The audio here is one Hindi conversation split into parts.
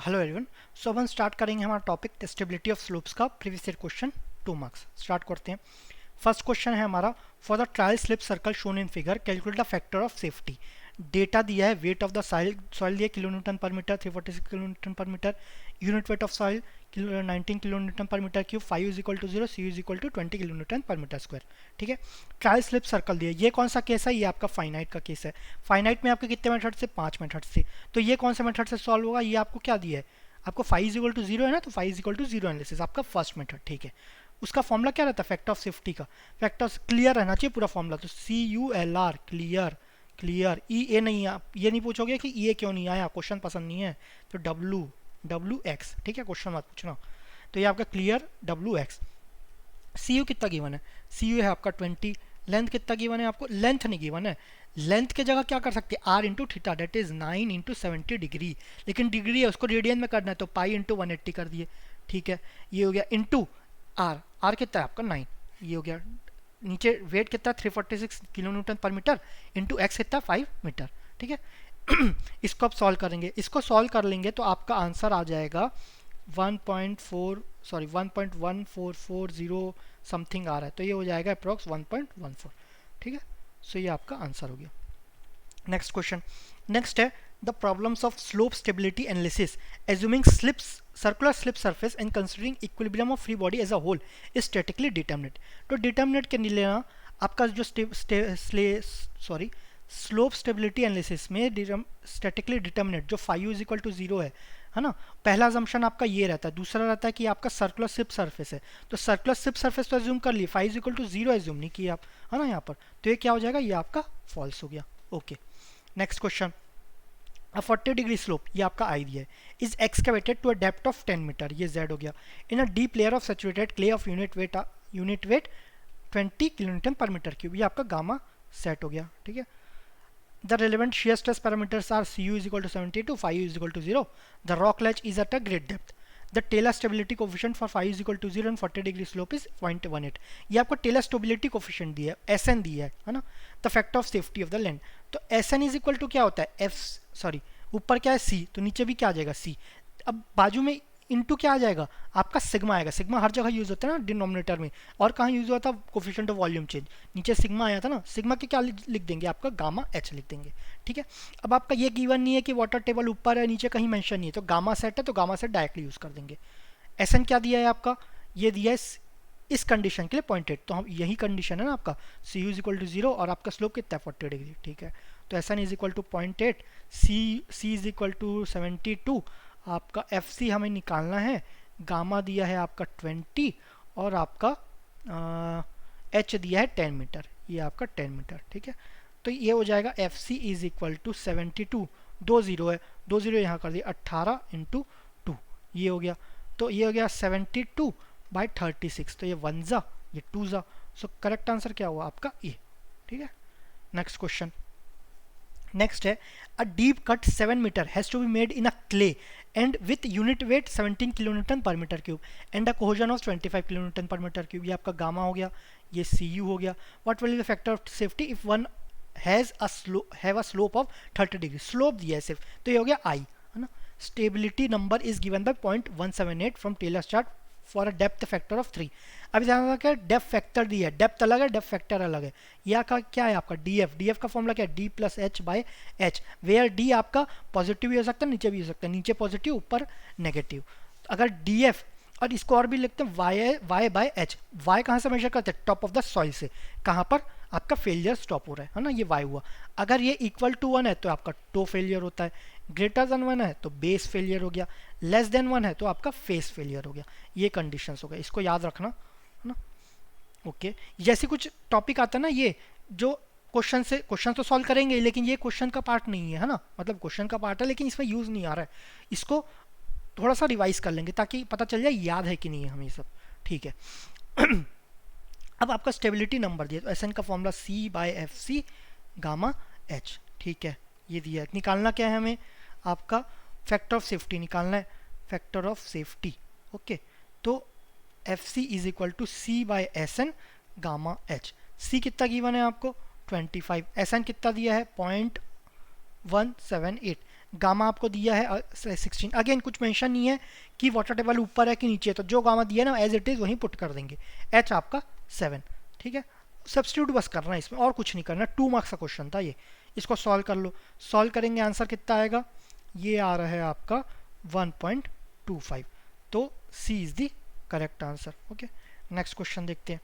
Hello everyone. सो अब हम स्टार्ट करेंगे हमारा टॉपिक टेस्टेबिलिटी ऑफ स्लोप्स का previous year question 2 marks. Start करते हैं। फर्स्ट क्वेश्चन है हमारा, for the trial slip circle shown in figure calculate the factor of safety. Data दिया है, वेट ऑफ द सॉइल दिया kilo newton per metre 346 kilo newton per metre, unit weight of soil 19 kilo newton per metre cube, phi is equal to 0, C is equal to 20 kilo newton per metre square. ठीक है, ट्रायल स्लिप सर्कल दिया। ये कौन सा केस है? ये आपका फाइनाइट का केस है। फाइनाइट में आपके कितने मेथड से? 5 मेथड से। तो ये कौन सा मेथड से सॉल्व होगा? ये आपको क्या दिया है? आपको फाइव इज इक्वल टू 0 है ना, तो five is equal to 0 analysis आपका फर्स्ट मेथड। ठीक है, उसका फॉर्मूला क्या रहता है? फैक्टर ऑफ सेफ्टी का। फैक्टर क्लियर रहना चाहिए पूरा फॉर्मूला। तो CULR क्लियर, क्लियर। EA नहीं, आप ये नहीं पूछोगे कि EA क्यों नहीं आया, क्वेश्चन पसंद नहीं है। तो WX, ठीक है, क्वेश्चन मत पूछना। तो ये आपका क्लियर WX। CU कितना गिवन है? CU है आपका 20। लेंथ कितना गिवन है आपको? लेंथ नहीं गिवन है। लेंथ के जगह क्या कर सकते हैं? R into theta, that is 9 into 70 degree. लेकिन डिग्री है, उसको रेडियन में करना है, तो पाई इंटू 180 कर दिए। ठीक है, ये हो गया इंटू R कितना है आपका? 9। ये हो गया। नीचे वेट कितना? 346 kilo newton per metre into x कितना? 5 मीटर। ठीक है इसको आप सॉल्व करेंगे। इसको सॉल्व कर लेंगे तो आपका आंसर आ जाएगा 1.1440 समथिंग आ रहा है। तो ये हो जाएगा अप्रॉक्स 1.14। ठीक है, सो ये आपका आंसर हो गया। Next question. नेक्स्ट है the problems of slope stability analysis assuming slips circular slip surface and considering equilibrium of free body as a whole is statically determinate. तो डिटर्मिनेट के लिए लेना आपका जो स्लोप स्टेबिलिटी एनालिसिस में स्टैटिकली डिटर्मिनेट जो फाइव इज इक्वल टू 0 है ना। पहला अजम्पशन आपका ये रहता है। दूसरा रहता है कि आपका सर्कुलर स्लिप सरफेस है, तो सर्कुलर स्लिप सरफेस तो एज्यूम कर लिए, five is equal to 0 assume नहीं किया आप, है ना यहाँ पर। तो ये क्या हो जाएगा? ये आपका फॉल्स हो गया। Okay, next question. A 40 degree slope, ये आपका आई दिया है, is excavated to a depth of 10 metre, ये जेड हो गया, in a deep layer of saturated clay of unit weight 20 kilo newton per metre cube, ये आपका गामा सेट हो गया। ठीक है, the relevant shear stress parameters are Cu is equal to 72, phi is equal to 0. The rock ledge is at a great depth. The Taylor stability coefficient for phi is equal to 0 and 40 degree slope is 0.18. ये आपको टेलर स्टेबिलिटी कोफिशिएंट दिया है, SN दिया है ना। The factor of safety of the land, तो SN इज इक्वल टू क्या होता है? ऊपर क्या है? C, तो नीचे भी क्या आ जाएगा? C। अब बाजू में इनटू क्या आ जाएगा? आपका सिग्मा आएगा। सिग्मा हर जगह यूज होता है ना डिनोमिनेटर में, और कहाँ यूज हुआ था? Coefficient of volume change. नीचे सिग्मा आया था ना, सिग्मा के क्या लिख देंगे? आपका गामा H लिख देंगे। ठीक है, अब आपका ये गिवन नहीं है कि वाटर टेबल ऊपर है नीचे कहीं मेंशन नहीं है, तो गामा सेट है तो गामा सेट डायरेक्टली यूज कर देंगे। एसएन क्या दिया है आपका? ये दिया है इस कंडीशन के लिए 0.8, तो हम यही कंडीशन है ना आपका। सी यू इज इक्वल टू 0 और आपका स्लोप कितना है? 40 डिग्री। ठीक है, तो S N is equal to 0.8, C is equal to 72, आपका एफ सी हमें निकालना है। गामा दिया है आपका 20 और आपका एच दिया है 10 मीटर, ये आपका 10 मीटर। ठीक है, तो ये हो जाएगा F C is equal to 72, 2 0 है, 2 0 यहाँ कर दिया, 18 इंटू 2, ये हो गया। तो ये हो गया 72 बाई 36, तो ये 1 जा, ये 2 जा। सो करेक्ट आंसर क्या हुआ आपका? ये। ठीक है, नेक्स्ट क्वेश्चन। नेक्स्ट है, a deep cut 7 metre has to be made in a clay and with unit weight 17 kilo newton per metre cube and a cohesion of 25 kilo newton per metre cube, ये आपका गामा हो गया, ये सी यू हो गया। What will be the factor of safety if one have a slope of 30 degree? Slope दिया है सिर्फ, तो ये हो गया आई, है ना। Stability number is given by 0.178 from Taylor's chart for a depth factor of 3। अभी ध्यान रखा है, डेप्थ फैक्टर दिया है, डेप्थ अलग है, डेप्थ फैक्टर अलग है। यह का क्या है आपका? डीएफ का फॉर्मूला क्या है? D plus H by H, where D आपका पॉजिटिव भी हो सकता है, नीचे भी हो सकता है, नीचे पॉजिटिव ऊपर नेगेटिव। अगर डीएफ, और इसको और भी लिखते हैं वाई बाय एच। वाई कहाँ से मेजर करते हैं? टॉप ऑफ द सॉइल से। कहाँ पर आपका फेलियर स्टॉप हो रहा है ना, ये वाई हुआ। अगर ये इक्वल टू 1 है तो आपका टो फेलियर होता है, ग्रेटर देन 1 है तो बेस फेलियर हो गया, लेस देन 1 है तो आपका फेस फेलियर हो गया। ये कंडीशंस हो गए, इसको याद रखना, है ना। ओके, जैसे कुछ टॉपिक आता है ना, ये जो क्वेश्चन तो सॉल्व करेंगे, लेकिन ये क्वेश्चन का पार्ट नहीं है ना, मतलब क्वेश्चन का पार्ट है लेकिन इसमें यूज नहीं आ रहा है। इसको थोड़ा सा रिवाइज कर लेंगे ताकि पता चल जाए याद है कि नहीं है हमें सब। ठीक है अब आपका स्टेबिलिटी नंबर दिया, तो एस एन का formula C by F C gamma H. ठीक है, ये दिया है। निकालना क्या है हमें? आपका फैक्टर ऑफ सेफ्टी निकालना है, फैक्टर ऑफ सेफ्टी। ओके, तो F C is equal to C by S N gamma H. C कितना गिवन है आपको? 25। एस एन कितना दिया है? 0.178। गामा आपको दिया है 16। अगेन कुछ मेंशन नहीं है कि वाटर टेबल ऊपर है कि नीचे है, तो जो गामा दिया है ना एज इट इज़ वहीं पुट कर देंगे। एच आपका 7, ठीक है। सब्स्टिट्यूट बस करना है इसमें, और कुछ नहीं करना। 2 मार्क्स का क्वेश्चन था ये। इसको सॉल्व कर लो। सॉल्व करेंगे आंसर कितना आएगा, ये आ रहा है आपका 1.25। तो C is the correct answer. Okay, next question देखते हैं।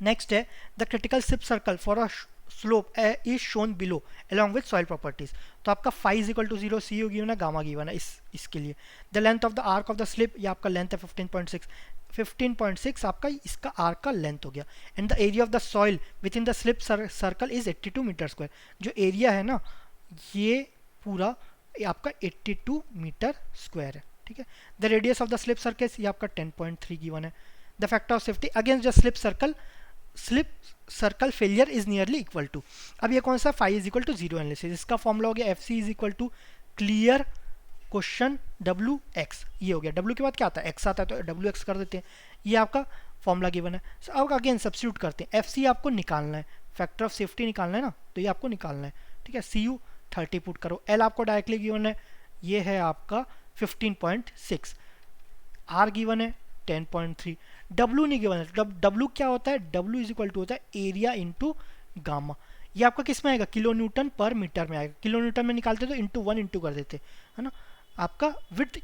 नेक्स्ट है the critical slip circle for a slope is shown below along with soil properties. तो आपका phi is equal to 0, C given है, गामा गिवन है इसके लिए। The length of the arc of the slip, ये आपका लेंथ है 15.6। 15.6 आपका इसका आर्क का लेंथ हो गया। And the area of the soil within the slip circle is 82 metre square. जो एरिया है ना ये पूरा आपका 82 मीटर स्क्वायर है, ठीक है। The radius of the slip circle ये आपका 10.3 गिवन है। The factor of safety against the slip circle failure is nearly equal to. अब ये कौन सा, phi is equal to 0 analysis. इसका फॉर्मूला हो गया F C is equal to clear question W X. ये हो गया, डब्ल्यू के बाद क्या आता है, एक्स आता है, तो डब्ल्यू एक्स कर देते हैं। ये आपका फॉर्मूला गिवन है। अब अगेन सब्स्टिट्यूट करते हैं। एफ सी आपको निकालना है, फैक्टर ऑफ सेफ्टी निकालना है ना, तो ये आपको निकालना है, ठीक है। सी यू 30 पुट करो। एल आपको डायरेक्टली गिवन है, ये है आपका 15.6। आर गिवन है 10.3। डब्ल्यू नहीं गिवन है। डब्ल्यू क्या होता है, डब्ल्यू इज इक्वल टू होता है एरिया इंटू गामा। ये आपका किस में आएगा, किलो न्यूटन पर मीटर में आएगा। किलो न्यूटन में निकालते तो इंटू 1 इंटू कर देते, है ना। आपका विड्थ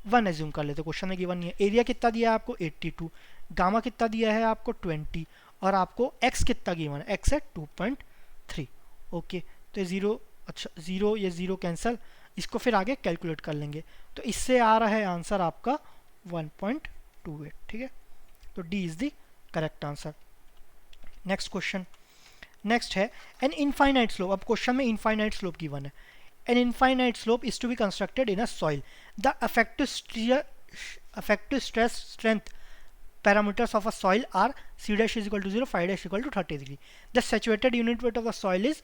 1 एज्यूम कर लेते, क्वेश्चन में गिवन नहीं है। एरिया कितना दिया है आपको 82, गामा कितना दिया है आपको 20, और आपको एक्स कितना गिवन है, एक्स है 2.3। ओके, तो 0, अच्छा 0 ये 0 कैंसिल, इसको फिर आगे कैलकुलेट कर लेंगे। तो इससे आ रहा है आंसर आपका 1.28, ठीक है। तो D is the correct answer. Next question, next है एन इनफाइनाइट स्लोप। अब क्वेश्चन में इनफाइनाइट स्लोप गिवन है। An infinite slope is to be constructed in a soil. The effective stress strength parameters of a soil are c dash is equal to 0, phi dash equal to 30 degree. The saturated unit weight of the soil is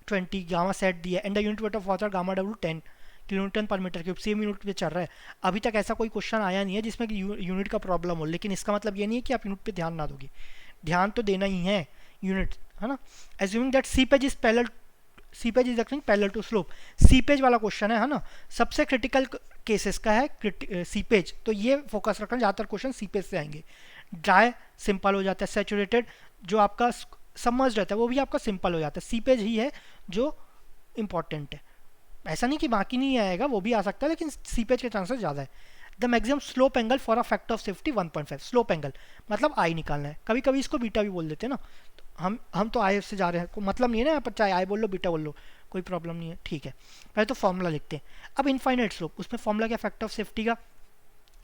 20, gamma set दिया, and the unit weight of water gamma w 10 kilonewton पर मीटर क्यूब। सेम यूनिट पे चल रहा है। अभी तक ऐसा कोई क्वेश्चन आया नहीं है जिसमें कि यूनिट का प्रॉब्लम हो, लेकिन इसका मतलब ये नहीं है कि आप यूनिट पे ध्यान ना दोगे, ध्यान तो देना ही है यूनिट, है ना। Assuming that seepage is parallel, seepage is acting parallel to slope. Seepage वाला क्वेश्चन है ना, सबसे क्रिटिकल केसेस का है सीपेज, तो ये फोकस रखना, ज़्यादातर क्वेश्चन सीपेज से आएंगे। ड्राई सिंपल हो जाता है, सैचुरेटेड जो आपका सबमर्ज्ड रहता है वो भी आपका सिंपल हो जाता है। सीपेज ही है जो इम्पॉर्टेंट है। ऐसा नहीं कि बाकी नहीं आएगा, वो भी आ सकता है, लेकिन सीपेज के चांसेस ज़्यादा है। The maximum slope angle for a factor of safety 1.5। Slope angle मतलब आई निकालना है, कभी कभी इसको बीटा भी बोल देते हैं ना, तो हम तो आई से जा रहे हैं, कोई मतलब नहीं है ना यहाँ पर, चाहे आई बोल लो बीटा बोल लो, कोई प्रॉब्लम नहीं है, ठीक है। पहले तो फॉर्मूला लिखते हैं। अब इनफाइनाइट स्लोप, उसमें फॉर्मूला क्या, फैक्टर ऑफ सेफ्टी का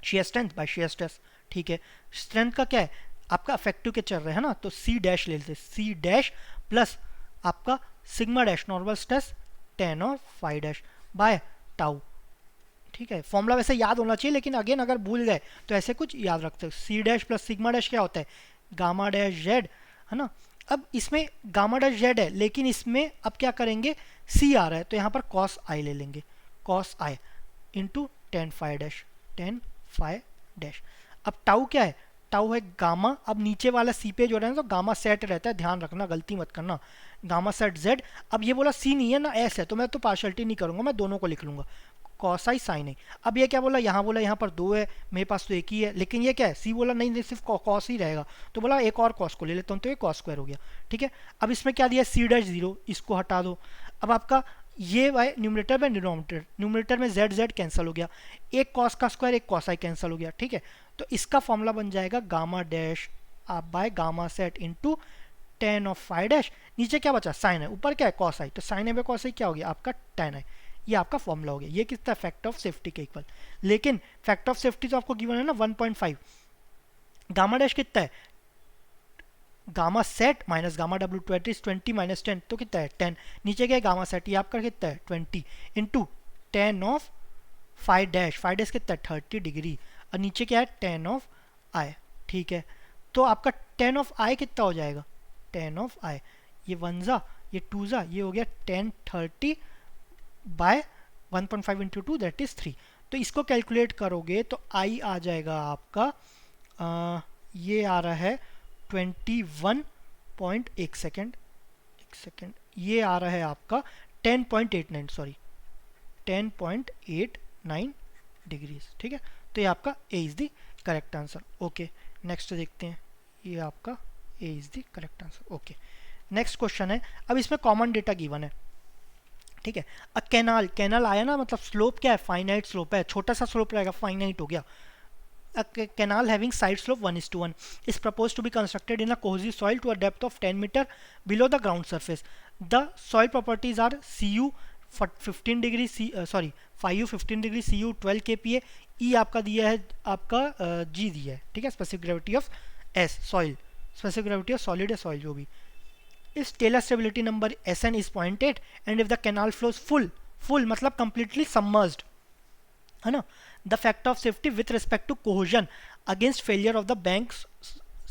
shear strength by shear stress, ठीक है। स्ट्रेंथ का क्या है आपका, अफेक्टिव के चल रहे हैं ना, तो सी डैश ले लेते, सी डैश प्लस आपका सिग्मा डैश नॉर्मल स्ट्रेस 10 और 5 डैश बाय टाउ, ठीक है। फॉर्मूला वैसे याद होना चाहिए, लेकिन अगेन अगर भूल गए तो ऐसे कुछ याद रखते हो। C dash plus sigma dash क्या होता है, गामा डैश जेड, है ना। अब इसमें गामा डैश जेड है, लेकिन इसमें अब क्या करेंगे, सी आ रहा है तो यहाँ पर कॉस आई ले लेंगे, cos I into 10 five dash, 10 five dash. अब टाउ क्या है, टाउ है गामा। अब नीचे वाला सी पे जो रहता है तो गामा सेट रहता है, ध्यान रखना, गलती मत करना, गामा सेट जेड। अब ये बोला सी नहीं है ना एस है, तो मैं तो पार्शलिटी नहीं करूंगा, मैं दोनों को लिख लूंगा, कॉस आई साइन आई। अब ये क्या बोला, यहाँ बोला यहाँ पर 2 है, मेरे पास तो एक ही है, लेकिन ये क्या है, सी बोला नहीं सिर्फ कॉस ही रहेगा, तो बोला एक और कॉस को ले लेता हूँ, तो ये कॉस स्क्वायर हो गया, ठीक है। अब इसमें क्या दिया, सी डैश 0, इसको हटा दो। अब आपका ये वाई न्यूमरेटर में डिनोमिनेटर, न्यूमरेटर में जेड जेड कैंसिल हो गया, एक कॉस का स्क्वायर एक कॉस आई कैंसिल हो गया, ठीक है। तो इसका फॉर्मूला बन जाएगा गामा डैश आप bye gamma set into 10 of 5 dash. नीचे क्या बचा, साइन है, ऊपर क्या है कॉस आई, तो साइन है कॉस आई क्या हो गया आपका 10 आई। ये आपका फॉर्मूला हो गया। ये कितना फैक्टर ऑफ सेफ्टी के इक्वल, लेकिन फैक्टर ऑफ सेफ्टी तो आपको गिवन है ना 1.5। गामा डैश कितना है, gamma sat minus gamma W 20 minus 10 तो कितना है 10। नीचे क्या है गामा सेट, ये आपका कितना है 20 इंटू 10 ऑफ 5 डैश, 5 डैश कितना है 30 डिग्री, और नीचे क्या है 10 ऑफ आई, ठीक है। तो आपका 10 ऑफ आई कितना हो जाएगा, 10 ऑफ आई, ये 1 जा ये 2 जा, ये हो गया 10 30 बाय 1.5 इंटू 2 दैट इज 3। तो इसको कैलकुलेट करोगे तो आई आ जाएगा आपका ये आ रहा है 21.1 सेकेंड, ये आ रहा है आपका 10.89, सॉरी 10.89 डिग्रीज, ठीक है। तो ये आपका ए is the correct answer. Okay, next देखते हैं, ये आपका ए is the correct answer. Okay, next question है। अब इसमें कॉमन डेटा गिवन है, ठीक है। अ कैनाल, कैनाल आया ना, मतलब स्लोप क्या है, फाइनाइट स्लोप है, छोटा सा स्लोप रहेगा, फाइनाइट हो गया। A canal having side slope 1:1 is proposed to be constructed in a cohesive soil to a depth of 10 meter below the ground surface. The soil properties are Cu 15 degree, Phi 15 degree, Cu 12 kPa, E आपका दिया है, आपका G दिया है, ठीक है। Specific gravity of S soil, specific gravity of solid या सॉइल जो भी। इस Taylor stability number Sn is 0.8 and if the canal flows full मतलब completely submerged, है ना, the factor of safety with respect to cohesion against failure of the bank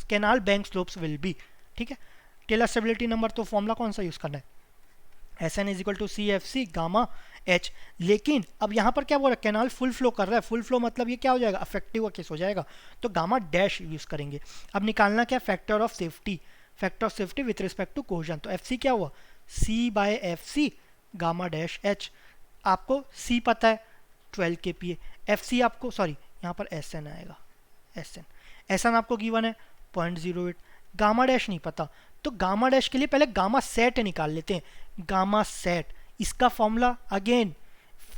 canal bank slopes will be, ठीक है। टेलर स्टेबिलिटी नंबर तो फॉर्मूला कौन सा यूज करना है, S N is equal to C F C gamma H. लेकिन अब यहाँ पर क्या बोल रहा है, कैनाल फुल फ्लो कर रहा है, फुल फ्लो मतलब ये क्या हो जाएगा, अफेक्टिव का केस हो जाएगा, तो गामा डैश यूज करेंगे। अब निकालना क्या, factor of safety, factor of safety with respect to cohesion. तो एफ सी क्या हुआ, C by F C gamma dash H. आपको सी पता है 12 kPa, एफ सी आपको, सॉरी यहाँ पर एस एन आएगा, एस एन आपको गिवन है 0.08, गामा डैश नहीं पता, तो गामा डैश के लिए पहले गामा सेट निकाल लेते हैं। गामा सेट, इसका फॉर्मूला अगेन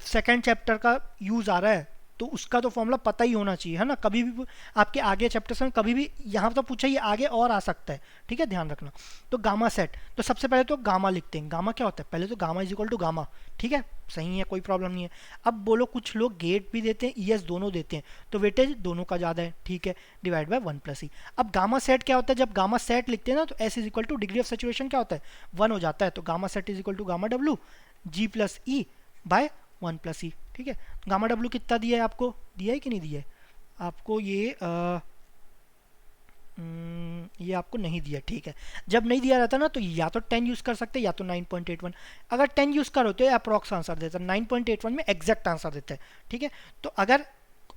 सेकेंड चैप्टर का यूज आ रहा है, तो उसका तो फॉर्मूला पता ही होना चाहिए, है ना। कभी भी आपके आगे चैप्टर्स में कभी भी यहाँ तो पूछा, ये आगे और आ सकता है, ठीक है, ध्यान रखना। तो गामा सेट, तो सबसे पहले तो गामा लिखते हैं। गामा क्या होता है, पहले तो gamma is equal to gamma, ठीक है, सही है, कोई प्रॉब्लम नहीं है। अब बोलो, कुछ लोग गेट भी देते हैं, ईएस दोनों देते हैं, तो वेटेज दोनों का ज़्यादा है, ठीक है, डिवाइड बाय 1 + ई। अब गामा सेट क्या होता है, जब गामा सेट लिखते हैं ना, तो S is equal to degree of saturation क्या होता है, 1 हो जाता है, तो gamma sat is equal to gamma W G plus E by 1 + E, ठीक है। गामा डब्ल्यू कितना दिया है आपको, दिया है कि नहीं दिया है आपको, ये आपको नहीं दिया, ठीक है। जब नहीं दिया रहता ना, तो या तो 10 यूज़ कर सकते हैं या तो 9.81। अगर 10 यूज़ करो तो अप्रॉक्स आंसर देता है, 9.81 में एग्जैक्ट आंसर देता है, ठीक है। तो अगर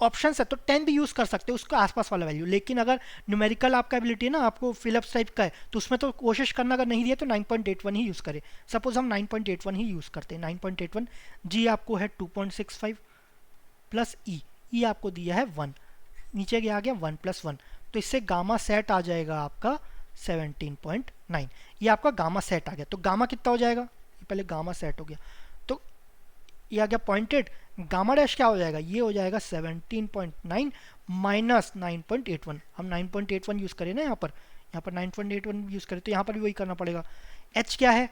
ऑप्शन है तो 10 भी यूज़ कर सकते हो, उसका आसपास वाला वैल्यू। लेकिन अगर न्यूमेरिकल आपका एबिलिटी है ना, आपको फिलिप्स टाइप का है, तो उसमें तो कोशिश करना, अगर नहीं दिया तो 9.81 ही यूज़ करें। सपोज हम 9.81 ही यूज़ करते हैं, 9.81, जी आपको है 2.65 प्लस ई आपको दिया है 1, नीचे गया आ गया 1 + 1, तो इससे गामा सेट आ जाएगा आपका 17.9, ये आपका गामा सेट आ गया। तो गामा कितना हो जाएगा, ये पहले गामा सेट हो गया, तो ये आ गया 0.8, गामा डैश क्या हो जाएगा, ये हो जाएगा 17.9 माइनस 9.81। हम 9.81 यूज़ करें ना, यहाँ पर 9.81 यूज़ करें, तो यहाँ पर भी वही करना पड़ेगा। एच क्या है,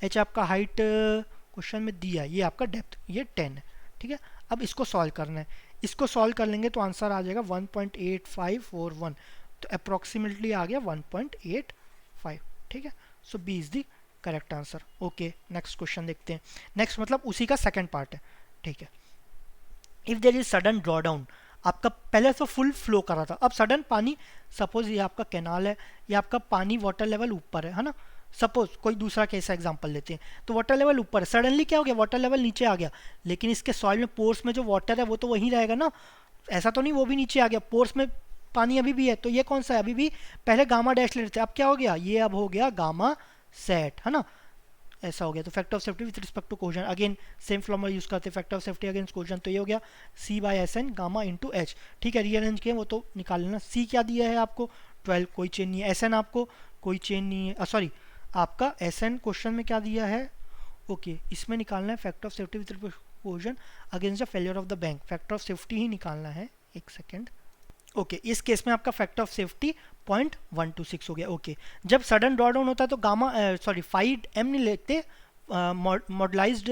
एच आपका हाइट क्वेश्चन में दिया, ये आपका डेप्थ, ये 10 है, ठीक है। अब इसको सॉल्व करना है, इसको सॉल्व कर लेंगे तो आंसर आ जाएगा 1.8541, तो अप्रॉक्सीमेटली आ गया 1.85, ठीक है। So B is the correct answer. Okay, next question देखते हैं। नेक्स्ट मतलब उसी का सेकंड पार्ट है, ठीक है। If there is sudden draw down, आपका पहले तो फुल फ्लो कर रहा था, अब सडन पानी, सपोज ये आपका कैनाल है, ये आपका पानी वाटर लेवल ऊपर है ना, सपोज कोई दूसरा केस एग्जांपल लेते हैं, तो वाटर लेवल ऊपर है, सडनली क्या हो गया, वाटर लेवल नीचे आ गया, लेकिन इसके सॉइल में पोर्स में जो वाटर है वो तो वहीं रहेगा ना, ऐसा तो नहीं वो भी नीचे आ गया, पोर्स में पानी अभी भी है, तो ये कौन सा है, अभी भी पहले गामा डैश ले रहे थे, अब क्या हो गया, ये अब हो गया गामा सेट, है ना, ऐसा हो गया। तो factor of safety with respect to cohesion, again same formula use करते हैं, factor of safety against cohesion, तो ये हो गया C by S N gamma into H, ठीक है। रीअरेंज किए वो तो निकाल लेना। सी क्या दिया है आपको 12, कोई चेन नहीं है, एस एन आपको कोई चेन नहीं है, सॉरी आपका एस एन क्वेश्चन में क्या दिया है, ओके, इसमें निकालना है factor of safety with respect to cohesion against the failure of the bank, factor of safety ही निकालना है, एक सेकेंड। ओके, इस केस में आपका फैक्टर ऑफ सेफ्टी 0.126 हो गया। ओके, जब सडन ड्रॉ डाउन होता है तो गामा फाइव एम नहीं लेते, mobilised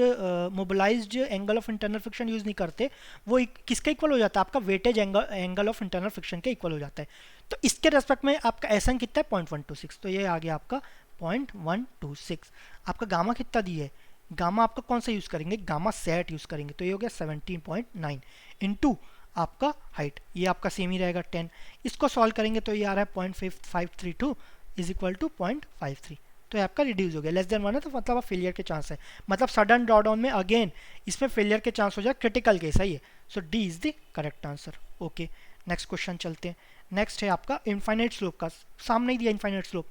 angle of internal friction use नहीं करते, वो किसका इक्वल हो जाता है, आपका weightage angle of internal friction के इक्वल हो जाता है। तो इसके रेस्पेक्ट में आपका एस एन कितना है 0.126, तो ये आ गया आपका 0.126। आपका गामा कितना दिया है, गामा आपका कौन सा यूज करेंगे, गामा सेट यूज करेंगे, तो ये हो गया 17.9 इंटू आपका हाइट, ये आपका सेम ही रहेगा 10, इसको सॉल्व करेंगे तो ये आ रहा है 0.532 इज इक्वल टू 0.53, तो ये आपका रिड्यूस हो गया, लेस देन 1 है, तो मतलब आप फेलियर के चांस है, मतलब सडन ड्रॉ डाउन में अगेन इसमें फेलियर के चांस हो जाए, क्रिटिकल केस है ये, so D is the correct answer. Okay, next question चलते हैं। नेक्स्ट है आपका इनफाइनाइट स्लोप का, सामने ही दिया infinite slope.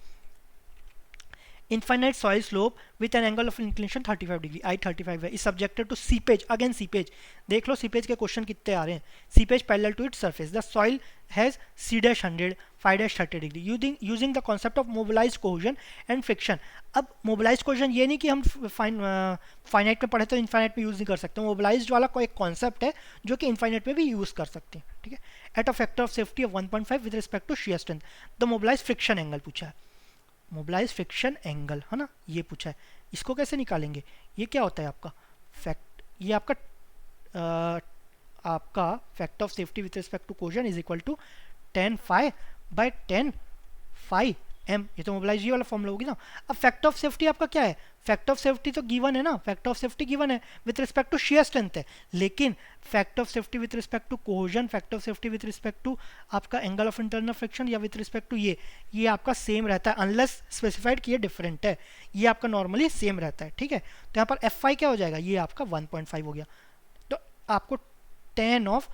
Infinite soil slope with an angle of inclination 35 degree, I 35 है, is subjected to seepage, again seepage, देख लो सीपेज के क्वेश्चन कितने आ रहे हैं, seepage parallel to its surface, the soil has C dash 100, 5 dash 30 degree, using the concept of mobilise cohesion and friction. अब मोबिलाइज कोहेजन ये नहीं कि हम फाइनाइट में पढ़े तो इनफाइनाइट में यूज़ नहीं कर सकते, मोबिलाइज वाला कोई एक कॉन्सेप्ट है जो कि इनफाइनाइट में भी यूज़ कर सकते हैं, ठीक है। At a factor of safety of 1.5 with respect to shear strength, the mobilise friction angle पूछा है, मोबिलाइज फ्रिक्शन एंगल है ना, ये पूछा है, इसको कैसे निकालेंगे, ये क्या होता है आपका फैक्ट, ये आपका factor of safety with respect to cohesion is equal to 10 phi by 10 phi M, ये तो मोबिलाइज ये वाला फॉर्मूला होगी ना। अब फैक्टर ऑफ सेफ्टी आपका क्या है, फैक्टर ऑफ सेफ्टी तो गिवन है ना, फैक्टर ऑफ सेफ्टी गिवन है, with respect to shear strength है, लेकिन factor of safety with respect to cohesion, factor of safety with respect to आपका एंगल ऑफ इंटरनल फ्रिक्शन या विथ रिस्पेक्ट टू ये आपका सेम रहता है, अनलेस स्पेसिफाइड कि ये डिफरेंट है, ये आपका नॉर्मली सेम रहता है, ठीक है। तो यहाँ पर एफ क्या हो जाएगा, ये आपका 1.5 हो गया, तो आपको tan ऑफ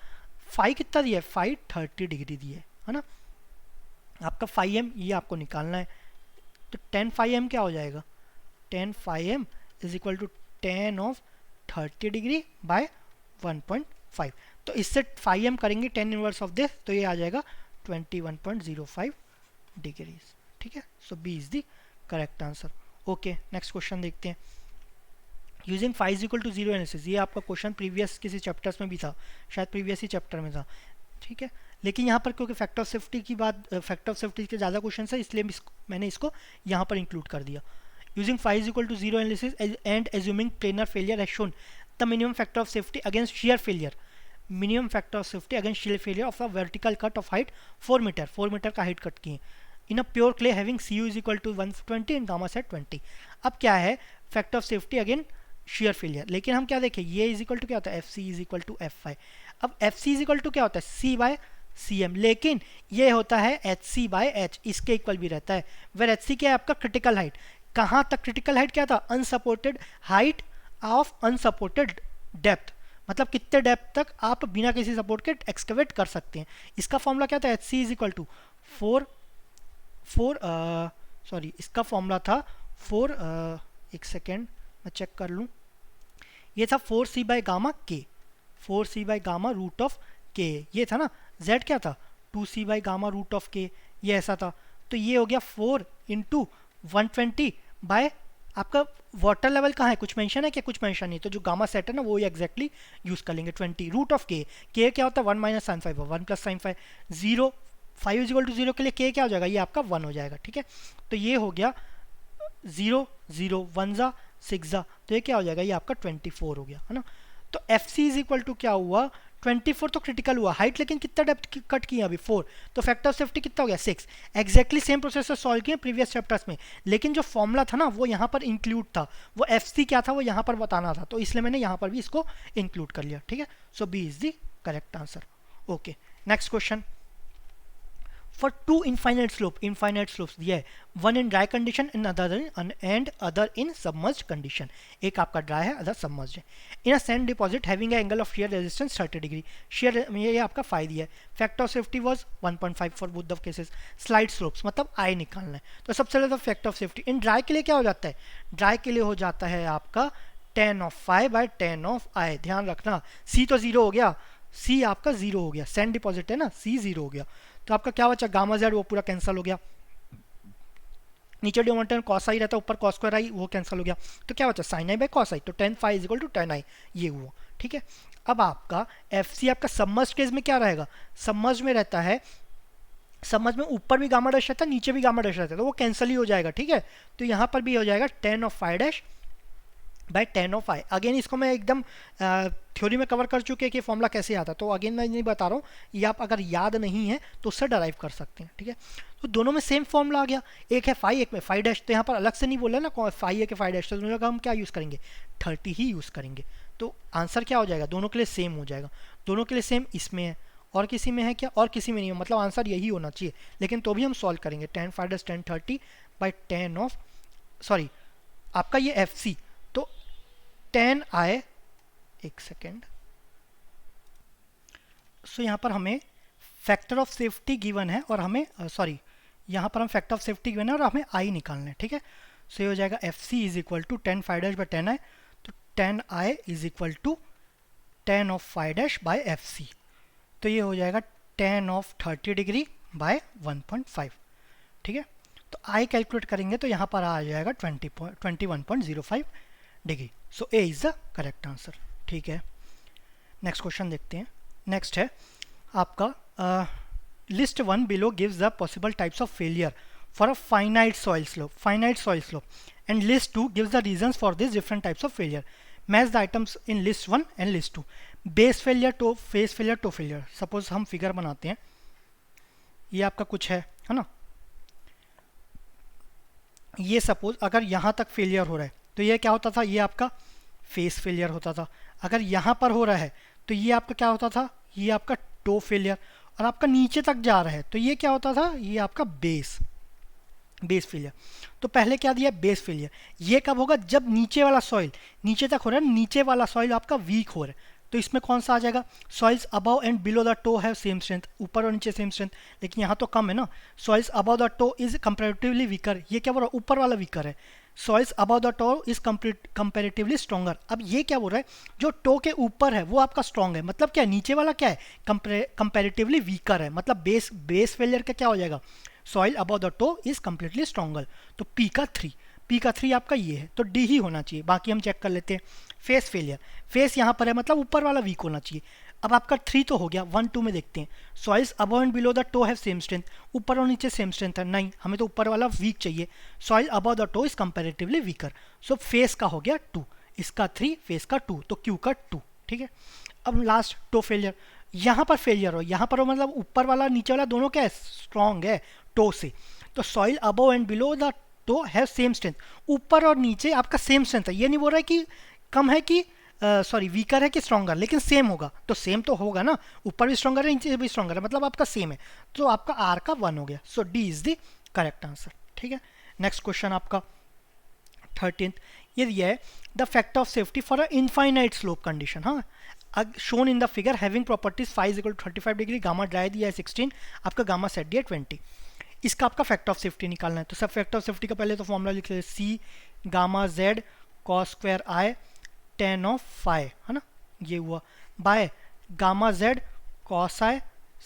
फाई कितना दिया है, फाई 30 डिग्री दिए है ना, आपका फाई एम ये आपको निकालना है, तो tan फाई एम क्या हो जाएगा, tan phi M is equal to tan of 30 degree by 1.5, तो इससे फाई एम करेंगे tan इनवर्स ऑफ दिस, तो ये आ जाएगा 21.05 डिग्रीज, ठीक है। So B is the correct answer. Okay, next question देखते हैं। Using phi is equal to 0 analysis, ये आपका क्वेश्चन प्रीवियस किसी चैप्टर्स में भी था, शायद प्रीवियस ही चैप्टर में था, ठीक है। लेकिन यहाँ पर क्योंकि फैक्टर ऑफ सेफ्टी की बात, फैक्टर ऑफ सेफ्टी के ज़्यादा क्वेश्चन है, इसलिए मैंने इसको यहाँ पर इंक्लूड कर दिया। Using phi is equal to 0 analysis and assuming planar failure as shown, the minimum factor of safety against shear failure, minimum factor of safety against shear failure of a vertical cut of height 4 metre, 4 metre का हाइट कट किए in a pure clay having CU is equal to 120 and gamma sat 20। अब क्या है factor of safety against shear failure, लेकिन हम क्या देखें, ये इज इक्वल टू क्या होता है, FC is equal to FI। अब FC इज इक्वल टू क्या होता है, C बाय CM, लेकिन ये होता है HC बाय H, इसके इक्वल भी रहता है, वेर HC क्या है आपका क्रिटिकल हाइट, कहाँ तक क्रिटिकल हाइट क्या था, unsupported height of unsupported depth, मतलब कितने डेप्थ तक आप बिना किसी सपोर्ट के एक्सकवेट कर सकते हैं। इसका फॉर्मूला क्या था, HC is equal to sorry इसका फॉर्मूला था 4 एक सेकेंड मैं चेक कर लूँ, ये था 4C बाय गामा के, 4C by gamma root of के, ये था ना, Z क्या था 2C by gamma root of के, ये ऐसा था, तो ये हो गया 4 इंटू 120 बाय आपका वाटर लेवल कहाँ है, कुछ मेंशन है क्या, कुछ मेंशन नहीं, तो जो गामा सेट है ना वो एग्जैक्टली यूज कर लेंगे, 20 रूट ऑफ के क्या होता है 1 minus sine 5, 1 plus sine 5, 0 5 is equal to 0 के लिए के क्या हो जाएगा, ये आपका 1 हो जाएगा, ठीक है। तो ये हो गया 0 0 1 जा 6 जा, तो ये क्या हो जाएगा, ये आपका 24 हो गया है ना। तो FC इज इक्वल टू क्या हुआ 24, तो क्रिटिकल हुआ, हाइट लेकिन कितना डेप्थ कट किया अभी 4, तो फैक्टर ऑफ सेफ्टी कितना हो गया 6, एग्जैक्टली सेम प्रोसेस से सॉल्व किए प्रीवियस चैप्टर्स में, लेकिन जो फॉर्मूला था ना वो यहाँ पर इंक्लूड था, वो FC क्या था वो यहाँ पर बताना था, तो इसलिए मैंने यहाँ पर भी इसको इंक्लूड कर लिया, ठीक है। So B is the correct answer. Okay, next question. For two infinite slopes दिया है, one in dry condition and other in submerged condition, एक आपका dry है अदर submerged है, in a sand deposit having an angle of shear resistance 30 degree, shear में ये आपका 5 दिया है, factor of safety was 1.5 for both the cases, slide slopes मतलब I निकालना है, तो सबसे पहले तो factor of safety in dry के लिए क्या हो जाता है, dry के लिए हो जाता है आपका tan of phi by tan of I, ध्यान रखना C तो 0 हो गया, C आपका 0 हो गया, सैंड डिपॉजिट है ना, C 0 हो गया, तो आपका क्या बचा गामा जेड वो पूरा कैंसिल हो गया, नीचे डिनोमिनेटर कॉस आई रहता है, ऊपर कॉस स्क्वायर आई वो कैंसिल हो गया, तो क्या बचा sine I by cos I, तो tan phi is equal to tan I, ये हुआ, ठीक है। अब आपका FC आपका सबमर्ज केस में क्या रहेगा, सबमर्ज में रहता है, सबमर्ज में ऊपर भी गामा डैश रहता है नीचे भी गामा डैश रहता है, तो वो कैंसिल ही हो जाएगा, ठीक है। तो यहाँ पर भी हो जाएगा tan of phi dash by tan of I, again इसको मैं एकदम थ्योरी में कवर कर चुके हैं कि फॉर्मूला कैसे आता है, तो अगेन मैं नहीं बता रहा हूँ, ये आप अगर याद नहीं है तो उससे डराइव कर सकते हैं, ठीक है। तो दोनों में सेम फॉर्मूला आ गया, एक है फाई एक में फाई डैश, तो यहाँ पर अलग से नहीं बोला ना फाई है कि फाई डैश, तो दोनों का हम क्या यूज़ करेंगे 30 ही यूज़ करेंगे, तो आंसर क्या हो जाएगा, दोनों के लिए सेम हो जाएगा, दोनों के लिए सेम इसमें है और किसी में है क्या, और किसी में नहीं है, मतलब आंसर यही होना चाहिए, लेकिन तो भी हम सॉल्व करेंगे tan phi dash tan 30 by tan of sorry आपका ये FC, तो tan I एक सेकेंड, सो यहाँ पर हमें फैक्टर ऑफ सेफ्टी गिवन है और हमें सॉरी यहाँ पर हम फैक्टर ऑफ सेफ्टी गिवन है और हमें I निकालना है, ठीक है। सो ये हो जाएगा F C is equal to 10 five dash by 10 I, तो 10 I is equal to 10 of phi dash by F C, तो ये हो जाएगा 10 ऑफ 30 डिग्री बाय 1.5, ठीक है। तो आई कैलकुलेट करेंगे तो यहाँ पर आ जाएगा 21.05 degree. So A is the correct answer, ठीक है। नेक्स्ट क्वेश्चन देखते हैं। नेक्स्ट है आपका list one below gives the possible types of failure for a finite soil slope and list two gives the reasons for this different types of failure. Match the items in list one and list two. Base failure, toe face failure, toe failure. सपोज हम फिगर बनाते हैं, ये आपका कुछ है ना, ये सपोज अगर यहाँ तक फेलियर हो रहा है तो ये क्या होता था, ये आपका फेस फेलियर होता था। अगर यहाँ पर हो रहा है तो ये आपका क्या होता था, ये आपका टो फेलियर। और आपका नीचे तक जा रहा है तो ये क्या होता था, ये आपका बेस फेलियर। तो पहले क्या दिया, बेस फेलियर। ये कब होगा, जब नीचे वाला सॉइल नीचे तक हो रहा है, नीचे वाला सॉइल आपका वीक हो रहा है। तो इसमें कौन सा आ जाएगा, soils above and below the toe have same strength, ऊपर और नीचे सेम स्ट्रेंथ, लेकिन यहाँ तो कम है ना। Soils above the toe is comparatively weaker, ये क्या बोल रहा है, ऊपर वाला वीकर है। Soils above the toe is comparatively stronger. अब ये क्या बोल रहा है, जो टो के ऊपर है वो आपका स्ट्रॉन्ग है, मतलब क्या, नीचे वाला क्या है, कंपैरेटिवली वीकर है। मतलब बेस फेलियर का क्या हो जाएगा, soil above the toe is completely stronger. तो पी का 3 आपका ये है, तो डी ही होना चाहिए। बाकी हम चेक कर लेते हैं। फेस फेलियर, फेस यहाँ पर है मतलब ऊपर वाला वीक होना चाहिए। अब आपका 3 तो हो गया, 1 2 में देखते हैं। Soils above and below the toe have same strength, ऊपर और नीचे सेम स्ट्रेंथ है, नहीं, हमें तो ऊपर वाला वीक चाहिए। Soil above the toe is comparatively weaker, so face का हो गया 2, इसका 3, फेस का 2, तो क्यू का 2, ठीक है। अब लास्ट टो फेलियर, यहाँ पर फेलियर हो, यहाँ पर हो मतलब ऊपर वाला नीचे वाला दोनों क्या है, स्ट्रॉन्ग है टो से। तो soil above and below the toe have same strength, ऊपर और नीचे आपका सेम स्ट्रेंथ है। ये नहीं बोल रहा है कि कम है कि सॉरी वीकर है कि स्ट्रॉन्गर, लेकिन सेम होगा, तो सेम तो होगा ना, ऊपर भी स्ट्रॉन्गर है नीचे भी स्ट्रॉन्गर है, मतलब आपका सेम है। तो आपका आर का 1 हो गया, so D is the correct answer, ठीक है। नेक्स्ट क्वेश्चन आपका 13th, ये दिया है the factor of safety for a infinite slope condition. हाँ, shown in the figure having properties phi is equal to 35 degree, gamma dry दिया है 16, आपका गामा सेट दिया है 20। इसका आपका फैक्टर ऑफ सेफ्टी निकालना है। तो सब फैक्टर ऑफ सेफ्टी का पहले तो फॉर्मूला लिख लेते, C gamma Z cos square I tan of phi, है ना, ये हुआ, by gamma Z cos I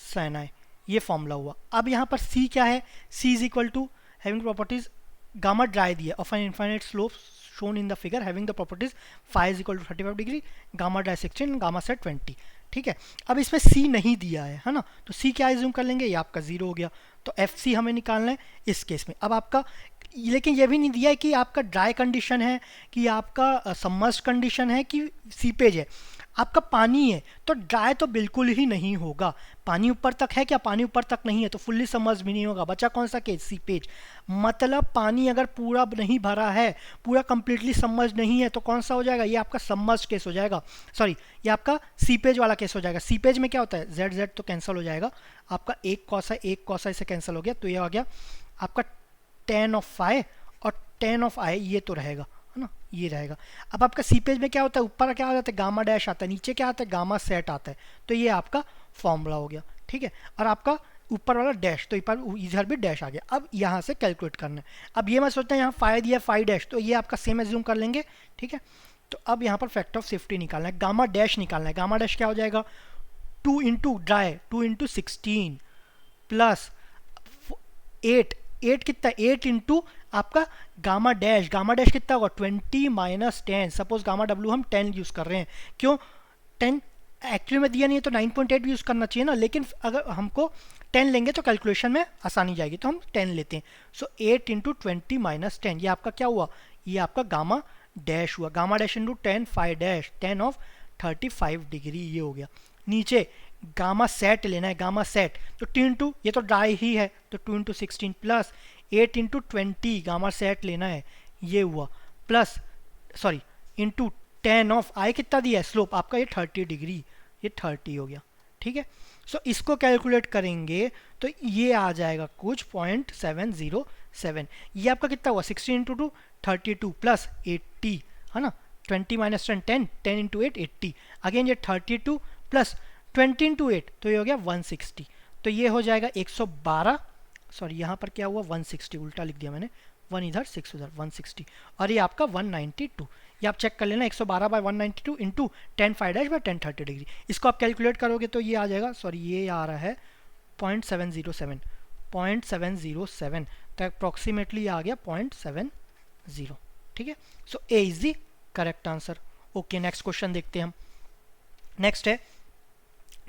sine I, ये फॉर्मूला हुआ। अब यहाँ पर सी क्या है, C is equal to having properties gamma dry दिया of an infinite slope shown in the figure having the properties phi is equal to 35 degree, gamma dry 16, gamma sat 20, ठीक है। अब इसमें सी नहीं दिया है ना, तो सी क्या एज्यूम कर लेंगे, ये आपका 0 हो गया। तो एफ सी हमें निकालना है इस केस में। अब आपका, लेकिन ये भी नहीं दिया है कि आपका ड्राई कंडीशन है कि आपका सबमर्ज्ड कंडीशन है कि सीपेज है। आपका पानी है तो ड्राई तो बिल्कुल ही नहीं होगा, पानी ऊपर तक है क्या, पानी ऊपर तक नहीं है तो फुल्ली सबमर्ज्ड भी नहीं होगा। बचा कौन सा केस, सीपेज। मतलब पानी अगर पूरा नहीं भरा है, पूरा कंप्लीटली सबमर्ज्ड नहीं है, तो कौन सा हो जाएगा, ये आपका सबमर्ज्ड केस हो जाएगा, सॉरी ये आपका सीपेज वाला केस हो जाएगा। सीपेज में क्या होता है, जेड जेड तो कैंसिल हो जाएगा, आपका एक कॉसा से कैंसिल हो गया, तो ये आ गया आपका टेन ऑफ फाई और टेन ऑफ आई, ये तो रहेगा, है ना, ये रहेगा। अब आपका सीपेज में क्या होता है, ऊपर क्या हो जाता है, गामा डैश आता है, नीचे क्या आता है, गामा सेट आता है, तो ये आपका फॉर्मूला हो गया, ठीक है। और आपका ऊपर वाला डैश, तो इधर भी डैश आ गया। अब यहाँ से कैलकुलेट करना है। अब ये मैं सोचता हूँ यहाँ फाई दिया, फाई डैश, तो ये आपका सेम एज्यूम कर लेंगे, ठीक है। तो अब यहाँ पर फैक्टर ऑफ सेफ्टी निकालना है, गामा डैश निकालना है। गामा डैश क्या हो जाएगा, 2 इंटू ड्राई 2 इंटू 16 प्लस 8 कितना, 8 इंटू आपका गामा डैश कितना होगा, 20 माइनस 10। सपोज गामा डब्ल्यू हम 10 यूज़ कर रहे हैं, क्यों 10 एक्चुअली में दिया नहीं है तो 9.8 यूज़ करना चाहिए ना, लेकिन अगर हमको 10 लेंगे तो कैलकुलेशन में आसानी जाएगी, तो हम 10 लेते हैं। सो 8 इंटू 20 माइनस 10, ये आपका क्या हुआ, ये आपका गामा डैश हुआ। Gamma dash into 10 phi dash 10 of 35 degree, ये हो गया। नीचे गामा सेट लेना है, गामा सेट तो 2 इंटू, ये तो ड्राई ही है तो 2 into 16 plus 8 into 20 gamma sat लेना है, ये हुआ, प्लस सॉरी इंटू 10 ऑफ आई कितना दिया है, स्लोप आपका ये 30 डिग्री, ये 30 हो गया, ठीक है। सो इसको कैलकुलेट करेंगे तो ये आ जाएगा कुछ 0.707। ये आपका कितना हुआ, 16 इंटू 2 32 प्लस 80, है ना, 20 माइनस 10 10 इंटू 8 80, अगेन ये 32 प्लस 20 इंटू 8, तो ये हो गया 160। तो ये हो जाएगा 112, सॉरी यहाँ पर क्या हुआ 160, उल्टा लिख दिया मैंने, 1 इधर 6 उधर 160 और ये आपका 192। ये आप चेक कर लेना 112 by 192 into 10 five dash by 10 30 degree. इसको आप कैलकुलेट करोगे तो ये आ जाएगा, सॉरी ये आ रहा है 0.707 तो अप्रॉक्सीमेटली आ गया 0.70। ठीक है, so A is the correct answer. Okay, next question देखते हैं हम। नेक्स्ट है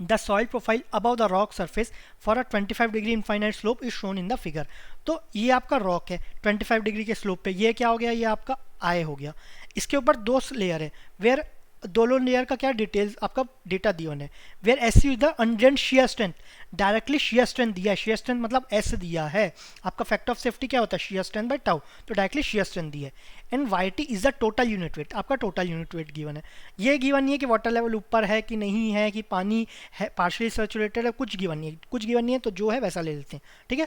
the soil profile above the rock surface for a 25 degree infinite slope is shown in the figure. तो ये आपका रॉक है 25 डिग्री के स्लोप पे, ये क्या हो गया, ये आपका आई हो गया। इसके ऊपर दो लेयर है, वेयर दोनों लेयर का क्या डिटेल्स आपका डेटा दिया है। Where S U the undrained shear strength, directly shear strength दिया है, शेयर स्ट्रेंथ मतलब एस दिया है। आपका फैक्टर ऑफ सेफ्टी क्या होता है, शेयर स्ट्रेंथ बाय टाउ, तो डायरेक्टली शेयर स्ट्रेंथ दिया है। And Y T is the total unit weight, आपका टोटल यूनिट वेट गिवन है। ये गिवन नहीं है कि वाटर लेवल ऊपर है कि नहीं है, कि पानी है पार्शली सैचुरेटेड है, कुछ गिवन नहीं है, कुछ गिवन नहीं है तो जो है वैसा ले लेते हैं। ठीक है,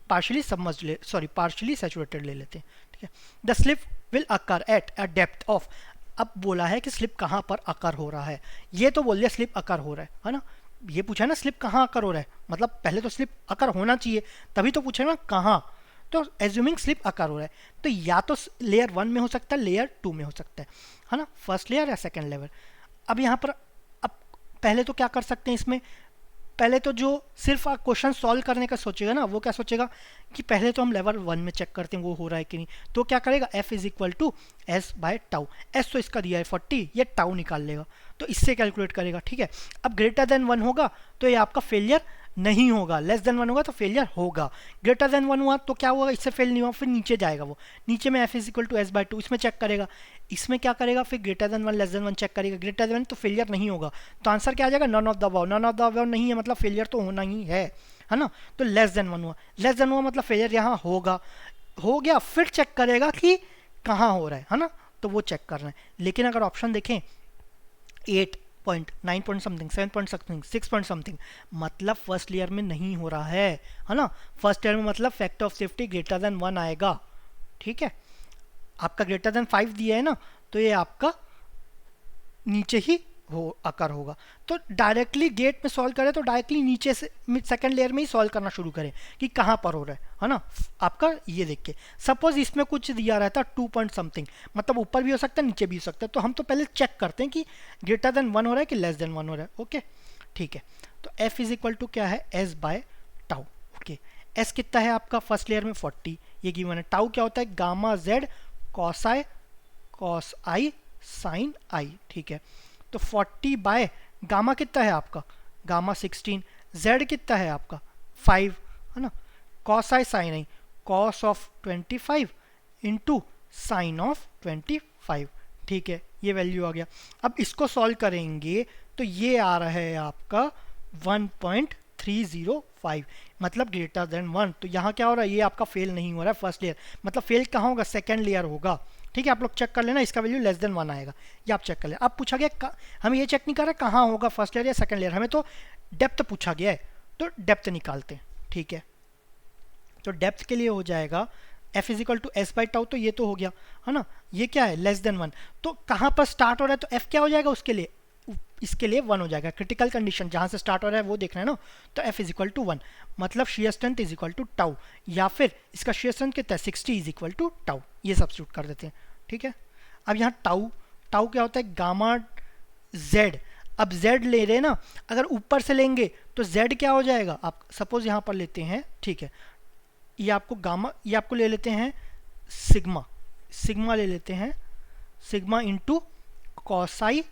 पार्शली सबमर्ज्ड ले, सॉरी पार्शली सैचुरेटेड ले लेते हैं। ठीक है, the slip will occur at a depth of, अब बोला है कि स्लिप कहाँ पर अकर हो रहा है, ये तो बोल दिया स्लिप अकर हो रहा है ना। ये पूछा है ना स्लिप कहाँ अकर हो रहा है, मतलब पहले तो स्लिप अकर होना चाहिए तभी तो पूछे ना कहाँ। तो एज्यूमिंग स्लिप अकर हो रहा है तो या तो लेयर 1 में हो सकता है, लेयर 2 में हो सकता है ना, फर्स्ट लेयर या सेकेंड लेयर। अब यहाँ पर अब पहले तो क्या कर सकते हैं इसमें, पहले तो जो सिर्फ क्वेश्चन सॉल्व करने का सोचेगा ना, वो क्या सोचेगा कि पहले तो हम लेवल 1 में चेक करते हैं वो हो रहा है कि नहीं। तो क्या करेगा, f is equal to S by tau, S तो इसका दिया है 40, ये टाउ निकाल लेगा तो इससे कैलकुलेट करेगा। ठीक है, अब ग्रेटर देन 1 होगा तो ये आपका फेलियर नहीं होगा, लेस देन 1 होगा तो फेलियर होगा। ग्रेटर देन 1 हुआ तो क्या हुआ, इससे फेल नहीं हुआ, फिर नीचे जाएगा वो, नीचे में f is equal to S by 2 इसमें चेक करेगा, इसमें क्या करेगा, फिर greater than 1 less than 1 check करेगा, ग्रेटर देन 1 तो फेलियर नहीं होगा। तो आंसर क्या आ जाएगा, none of the above, none of the above नहीं है मतलब फेलियर तो होना ही है ना। तो लेस देन 1 हुआ, लेस देन हुआ मतलब फेलियर यहाँ होगा, हो गया, फिर चेक करेगा कि कहाँ हो रहा है ना, तो वो चेक करना है। लेकिन अगर ऑप्शन देखें 8 point 9 point something 7 point something 6 point something, मतलब फर्स्ट लेयर में नहीं हो रहा है ना। फर्स्ट लेयर में मतलब factor of safety greater than 1 आएगा। ठीक है, आपका ग्रेटर देन 5 दिया है ना, तो ये आपका नीचे ही हो अकर होगा। तो डायरेक्टली गेट में सॉल्व करें तो डायरेक्टली नीचे से सेकंड लेयर में ही सॉल्व करना शुरू करें कि कहाँ पर हो रहा है ना। आपका ये देख के सपोज इसमें कुछ दिया रहता 2 पॉइंट समथिंग, मतलब ऊपर भी हो सकता है नीचे भी हो सकता है, तो हम तो पहले चेक करते हैं कि ग्रेटर देन 1 हो रहा है कि लेस देन 1 हो रहा है। ओके ठीक है, तो एफ इज इक्वल टू क्या है, S by tau. Okay, S कितना है आपका फर्स्ट लेयर में 40, ये गिवन है। टाउ क्या होता है, gamma Z cos I cos I sine आई। ठीक है, तो 40 बाय गामा कितना है आपका, गामा 16, जेड कितना है आपका 5 है ना, cos I sine I cos of 25 into sine of 25। ठीक है, ये वैल्यू आ गया। अब इसको सॉल्व करेंगे तो ये आ रहा है आपका 1.305, मतलब ग्रेटर देन 1। तो यहाँ क्या हो रहा है, ये आपका फेल नहीं हो रहा है फर्स्ट लेयर, मतलब फेल कहाँ होगा, सेकेंड लेयर होगा। ठीक है, आप लोग चेक कर लेना, इसका वैल्यू लेस देन 1 आएगा, ये आप चेक कर लेना। अब पूछा गया हमें ये चेक नहीं कर रहा कहाँ होगा, फर्स्ट लेयर या सेकंड लेयर, हमें तो डेप्थ पूछा गया है, तो डेप्थ निकालते हैं। ठीक है, तो डेप्थ के लिए हो जाएगा F is equal to S by tau, तो ये तो हो गया है ना, ये क्या है लेस देन 1, तो कहाँ पर स्टार्ट हो रहा है, तो एफ क्या हो जाएगा उसके लिए, इसके लिए 1 हो जाएगा। क्रिटिकल कंडीशन जहाँ से स्टार्ट हो रहा है वो देखना है ना, तो एफ इज इक्वल टू 1, मतलब shear strength is equal to tau, या फिर इसका शेयर स्ट्रेंथ कितना है 60 इज इक्वल टू टाउ, ये सब्स्टिट्यूट कर देते हैं। ठीक है, अब यहाँ टाउ टाउ क्या होता है, गामा जेड। अब जेड ले रहे हैं ना, अगर ऊपर से लेंगे तो जेड क्या हो जाएगा, आप सपोज यहाँ पर लेते हैं। ठीक है, ये आपको गामा, ये आपको ले लेते हैं सिग्मा, सिग्मा ले लेते हैं, सिग्मा इंटू कॉसाई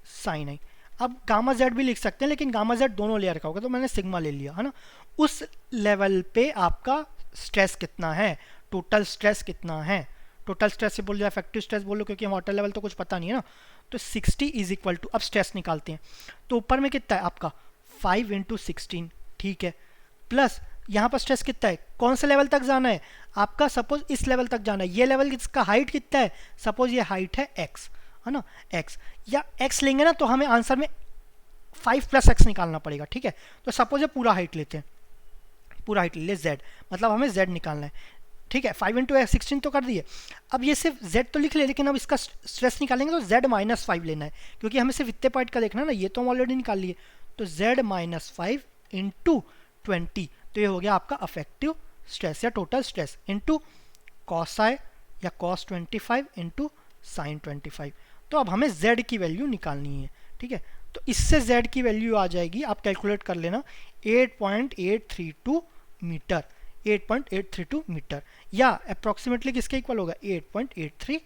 साइन आई। अब गामा जेड भी लिख सकते हैं, लेकिन गामा जेड दोनों लेयर का होगा, तो मैंने सिग्मा ले लिया है ना। उस लेवल पे आपका स्ट्रेस कितना है, टोटल स्ट्रेस कितना है, टोटल स्ट्रेस से बोल जाए इफेक्टिव स्ट्रेस बोलो, क्योंकि वाटर लेवल तो कुछ पता नहीं है ना। तो 60 इज इक्वल टू, अब स्ट्रेस निकालते हैं, तो ऊपर में कितना है आपका 5 इंटू 16। ठीक है, प्लस यहाँ पर स्ट्रेस कितना है, कौन से लेवल तक जाना है आपका, सपोज इस लेवल तक जाना है। ये लेवल इसका हाइट कितना है, सपोज ये हाइट है x है ना, x या x लेंगे ना तो हमें आंसर में 5 प्लस x निकालना पड़ेगा। ठीक है, तो सपोज ये पूरा हाइट लेते हैं, पूरा हाइट ले z, मतलब हमें z निकालना है। ठीक है, 5 इंटू 16 तो कर दिए, अब ये सिर्फ z तो लिख ले, लेकिन अब इसका स्ट्रेस निकालेंगे तो z माइनस 5 लेना है, क्योंकि हमें सिर्फ इतने पॉइंट का देखना है ना, ये तो हम ऑलरेडी निकाल लिए। तो z माइनस 5 इंटू 20, तो ये हो गया आपका अफेक्टिव स्ट्रेस या टोटल स्ट्रेस इंटू कॉस आई या कॉस 25 इंटू साइन 25। तो अब हमें z की वैल्यू निकालनी है, ठीक है। तो इससे z की वैल्यू आ जाएगी, आप कैलकुलेट कर लेना, 8.832 मीटर, 8.832 मीटर, या अप्रॉक्सीमेटली किसके इक्वल होगा, 8.83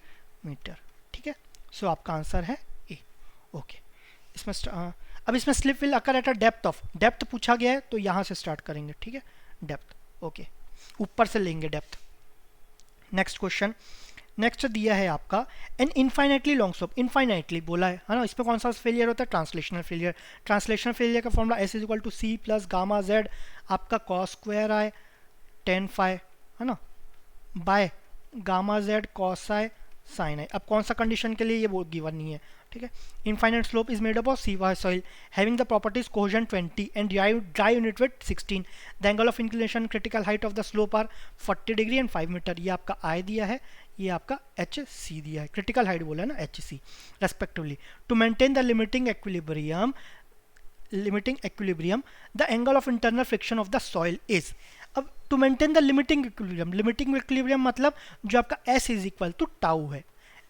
मीटर, ठीक है। सो आपका आंसर है ए। ओके, इसमें अब इसमें slip will occur at a depth of, depth पूछा गया है तो यहाँ से स्टार्ट करेंगे, ठीक है, डेप्थ। ओके, ऊपर से लेंगे डेप्थ। नेक्स्ट क्वेश्चन, नेक्स्ट दिया है आपका an infinitely long slope, infinitely बोला है ना। इसमें कौन सा फेलियर होता है, ट्रांसलेशनल फेलियर। ट्रांसलेशनल फेलियर का formula S is equal to C plus gamma Z आपका cos square I tan phi, है ना, by gamma Z cos I sine I. अब कौन सा कंडीशन के लिए, ये वो गिवन नहीं है, ठीक है। Infinite slope is made up of सीवा soil having the properties cohesion 20 and dry unit with 16। The angle of inclination critical height of the slope are 40 degree and 5 metre. ये आपका आई दिया है, ये आपका एच सी दिया है, क्रिटिकल हाइट बोला है ना, H C respectively. To maintain the limiting equilibrium the angle of internal friction of the soil is. अब to maintain the limiting equilibrium मतलब जो आपका S is equal to tau है।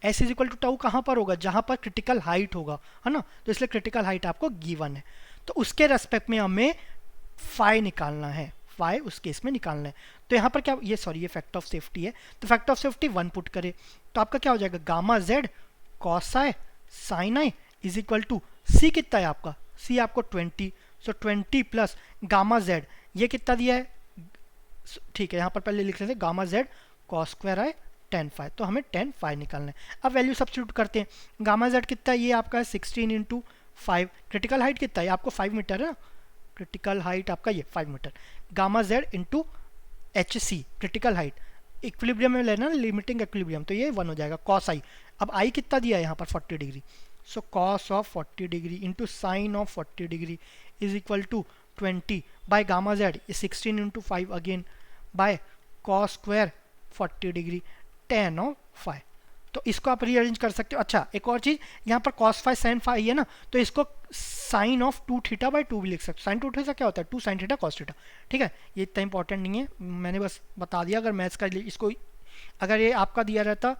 S is equal to tau कहाँ पर होगा, जहाँ पर क्रिटिकल हाइट होगा, है ना। तो इसलिए क्रिटिकल हाइट आपको गिवन है, तो उसके रेस्पेक्ट में हमें फाई निकालना है, फाई उस केस में निकालना है। तो यहाँ पर क्या, ये सॉरी ये फैक्टर ऑफ सेफ्टी है, तो फैक्टर ऑफ सेफ्टी 1 पुट करे तो आपका क्या हो जाएगा, gamma Z cos I sine I is equal to C कितना है आपका, सी आपको 20, सो 20 प्लस गामा जेड ये कितना दिया है, ठीक है, यहाँ पर पहले लिख लेते हैं gamma Z cos square I ten five, तो हमें 10 फाइव निकालना है। अब वैल्यू सब्स्टिट्यूट करते हैं, गामा जेड कितना है, ये आपका है 16 इंटू 5, क्रिटिकल हाइट कितना है, आपको 5 मीटर है ना, क्रिटिकल हाइट आपका ये 5 metre, gamma Z into H C critical height, equilibrium में लेना लिमिटिंग इक्विलिब्रियम, तो ये 1 हो जाएगा कॉस आई। अब आई कितना दिया है यहाँ पर 40 degree, so cos of 40 degree into sine of 40 degree is equal to 20 by gamma Z 16 into 5 again by cos square 40 degree tan of 5। तो इसको आप रीअरेंज कर सकते हो। अच्छा एक और चीज़, यहाँ पर cos 5 sin 5 है ना, तो इसको साइन ऑफ 2 थीटा बाई 2 भी लिख सकते हो। साइन 2 थीटा क्या होता है, 2 sin थीटा cos थीटा, ठीक है। ये इतना इंपॉर्टेंट नहीं है, मैंने बस बता दिया। अगर मैथ्स का इसको अगर ये आपका दिया रहता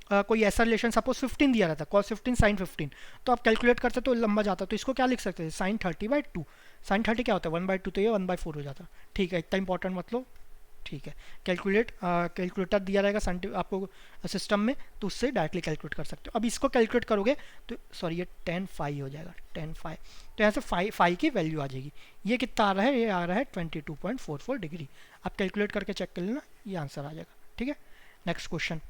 कोई ऐसा रिलेशन, सपोज 15 दिया रहता cos 15 sin 15, तो आप कैलकुलेट करते तो लंबा जाता, तो इसको क्या लिख सकते हैं, sin 30 बाई 2। sin 30 क्या होता है 1/2, तो ये 1/4 हो जाता, ठीक है। इतना इंपॉर्टेंट मतलब, ठीक है। कैलकुलेटर दिया रहेगा आपको सिस्टम में, तो उससे डायरेक्टली कैलकुलेट कर सकते हो। अब इसको कैलकुलेट करोगे तो सॉरी ये 10 फाई हो जाएगा, 10 फाई, तो यहाँ से फाई की वैल्यू आ जाएगी। ये कितना आ रहा है, ये आ रहा है 22.44 डिग्री। आप कैलकुलेट करके चेक कर लेना, ये आंसर आ जाएगा, ठीक है। नेक्स्ट क्वेश्चन,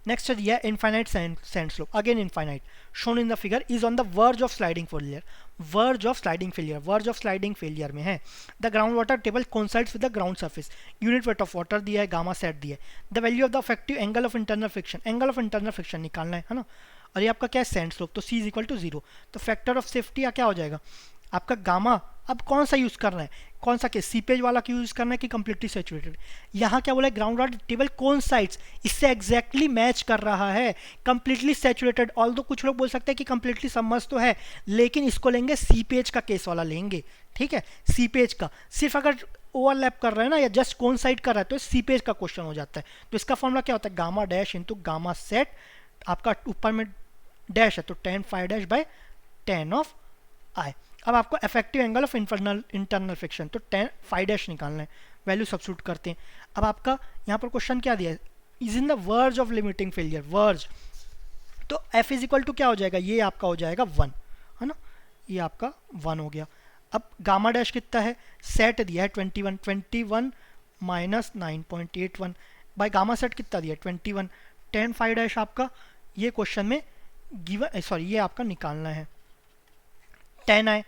नेक्स्ट दिया है infinite sand slope, again infinite, shown in the figure is on the verge of sliding failure. Verge of sliding failure में है। The ground water table coincides with the ground surface, unit weight of water दिया है, गामा सेट दिया है, the value of the effective angle of internal friction, angle of internal friction निकालना है ना। और ये आपका क्या है, सैंड स्लोप, तो सी इज इक्वल टू 0। तो फैक्टर ऑफ सेफ्टी क्या हो जाएगा आपका, गामा। अब कौन सा यूज़ करना है, कौन सा केस, सीपेज वाला क्यों यूज़ करना है कि कंप्लीटली सैचुरेटेड। यहाँ क्या बोला है, ग्राउंड वाटर टेबल कौन साइड्स, इससे एग्जैक्टली मैच कर रहा है, कंप्लीटली सैचुरेटेड। ऑल दो कुछ लोग बोल सकते हैं कि कंप्लीटली सबमर्ज तो है, लेकिन इसको लेंगे सीपेज का केस वाला लेंगे, ठीक है। सीपेज का सिर्फ अगर ओवरलैप कर रहा है ना, या जस्ट कौन साइड कर रहा है, तो सीपेज का क्वेश्चन हो जाता है। तो इसका फॉर्मूला क्या होता है, gamma dash into gamma sat, आपका ऊपर में डैश है तो 10 फाइव डैश बाय 10 ऑफ आई। अब आपको effective angle of internal friction, तो 10 फाइव डैश निकालना है, वैल्यू सब्स्टिट्यूट करते हैं। अब आपका यहाँ पर क्वेश्चन क्या दिया है, is in the verge of limiting failure, verge, तो एफ इज इक्वल टू क्या हो जाएगा, ये आपका हो जाएगा 1, है ना, ये आपका 1 हो गया। अब गामा डैश कितना है, सेट दिया है 21 माइनस 9.81 बाय गामा सेट कितना दिया है 21, 10 फाइव डैश आपका ये क्वेश्चन में गिवन, सॉरी ये आपका निकालना है 10 आई,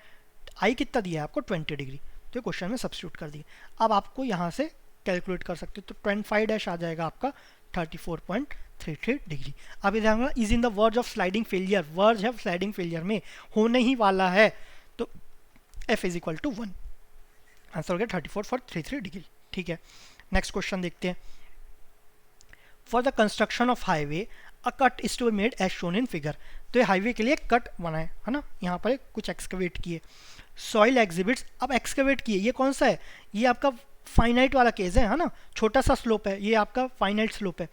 आई कितना दिया है आपको 20 डिग्री, तो क्वेश्चन में सब्स्टिट्यूट कर दिए। अब आपको यहाँ से कैलकुलेट कर सकते हो, तो 25 डैश आ जाएगा आपका 34.33 डिग्री। अब इधर is in the verge of sliding failure, verge है स्लाइडिंग फेलियर में होने ही वाला है, तो F is equal to 1, answer हो गया 34.33 डिग्री, ठीक है। नेक्स्ट क्वेश्चन देखते हैं, for the construction of highway a cut is to be made as shown in figure. तो ये हाईवे के लिए कट बनाए, है ना, यहाँ पर कुछ एक्सकवेट किए, सॉइल एग्जिबिट्स। अब एक्सकवेट किए, ये कौन सा है, ये आपका फाइनाइट वाला केस है ना, छोटा सा स्लोप है, ये आपका फाइनाइट स्लोप है।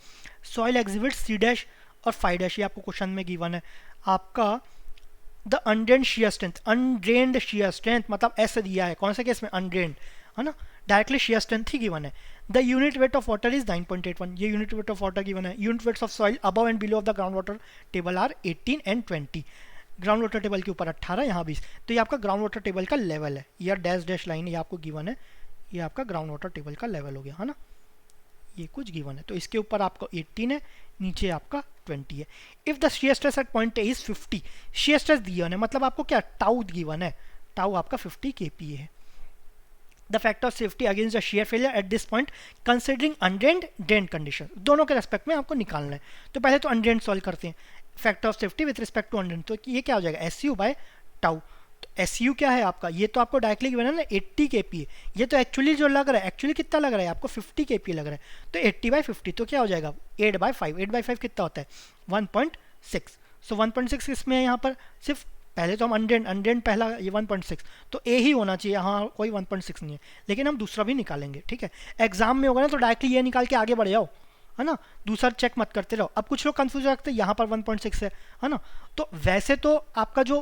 सॉइल एग्जिबिट सी डैश और फाई डैश, ये आपको क्वेश्चन में गिवन है। आपका the undrained shear strength, undrained shear strength मतलब ऐसे दिया है, कौन से केस में, अनड्रेन्ड, है ना, डायरेक्टली शियर स्ट्रेंथ ही गिवन है। The unit weight of water is 9.81, ये unit weight of water given है। Unit weights of soil above and below of the ground water table are 18 and 20, ground water table के ऊपर 18, यहाँ 20, तो ये आपका ग्राउंड वाटर टेबल का लेवल है, या डैश डैश लाइन ये आपको गिवन है, ये आपका ग्राउंड वाटर टेबल का लेवल हो गया, है ना, ये कुछ गिवन है। तो इसके ऊपर आपको 18 है, नीचे आपका 20 है। If the shear stress eight point A is 50, shear stress given है, मतलब आपको क्या टाउ गिवन है, टाउ आपका 50 kPa है। The factor of safety against the shear failure at this point considering undrained drained condition, दोनों के रेस्पेक्ट में आपको निकालना है। तो पहले तो अनड्रेन्ड सॉल्व करते हैं, factor of safety with respect to undrained, तो ये क्या हो जाएगा, SU बाय टाउ। तो SU क्या है आपका, ये तो आपको डायरेक्टली गिवन है ना 80 kPa, ये तो एक्चुअली जो लग रहा है, एक्चुअली कितना लग रहा है आपको 50 kPa लग रहा है, तो 80/50 तो क्या हो जाएगा 8/5, 8/5 कितना होता है 1.6, सो 1.6 इसमें यहाँ पर सिर्फ पहले तो हम अनड्रेन्ड पहला ये 1.6, तो ए ही होना चाहिए, हाँ कोई 1.6 नहीं है, लेकिन हम दूसरा भी निकालेंगे, ठीक है। एग्जाम में होगा ना तो डायरेक्टली ये निकाल के आगे बढ़ जाओ, है ना, दूसरा चेक मत करते रहो। अब कुछ लोग कंफ्यूज रखते हैं यहाँ पर 1.6 है ना, तो वैसे तो आपका जो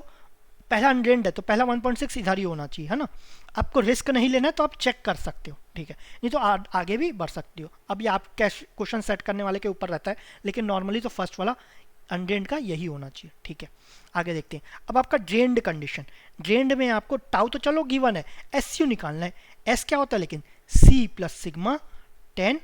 पहला अनड्रेन्ड है तो पहला 1.6 इधर ही होना चाहिए, है ना। आपको रिस्क नहीं लेना है तो आप चेक कर सकते हो, ठीक है, नहीं तो आगे भी बढ़ सकते हो। अब ये आप कैश क्वेश्चन सेट करने वाले के ऊपर रहता है, लेकिन नॉर्मली तो फर्स्ट वाला अनड्रेन्ड का यही होना चाहिए, ठीक है। आगे देखते हैं। अब आपका ड्रेन्ड कंडीशन, ड्रेन्ड में आपको टाउ तो चलो गिवन है, SU निकालना है। एस क्या होता है लेकिन, C plus sigma tan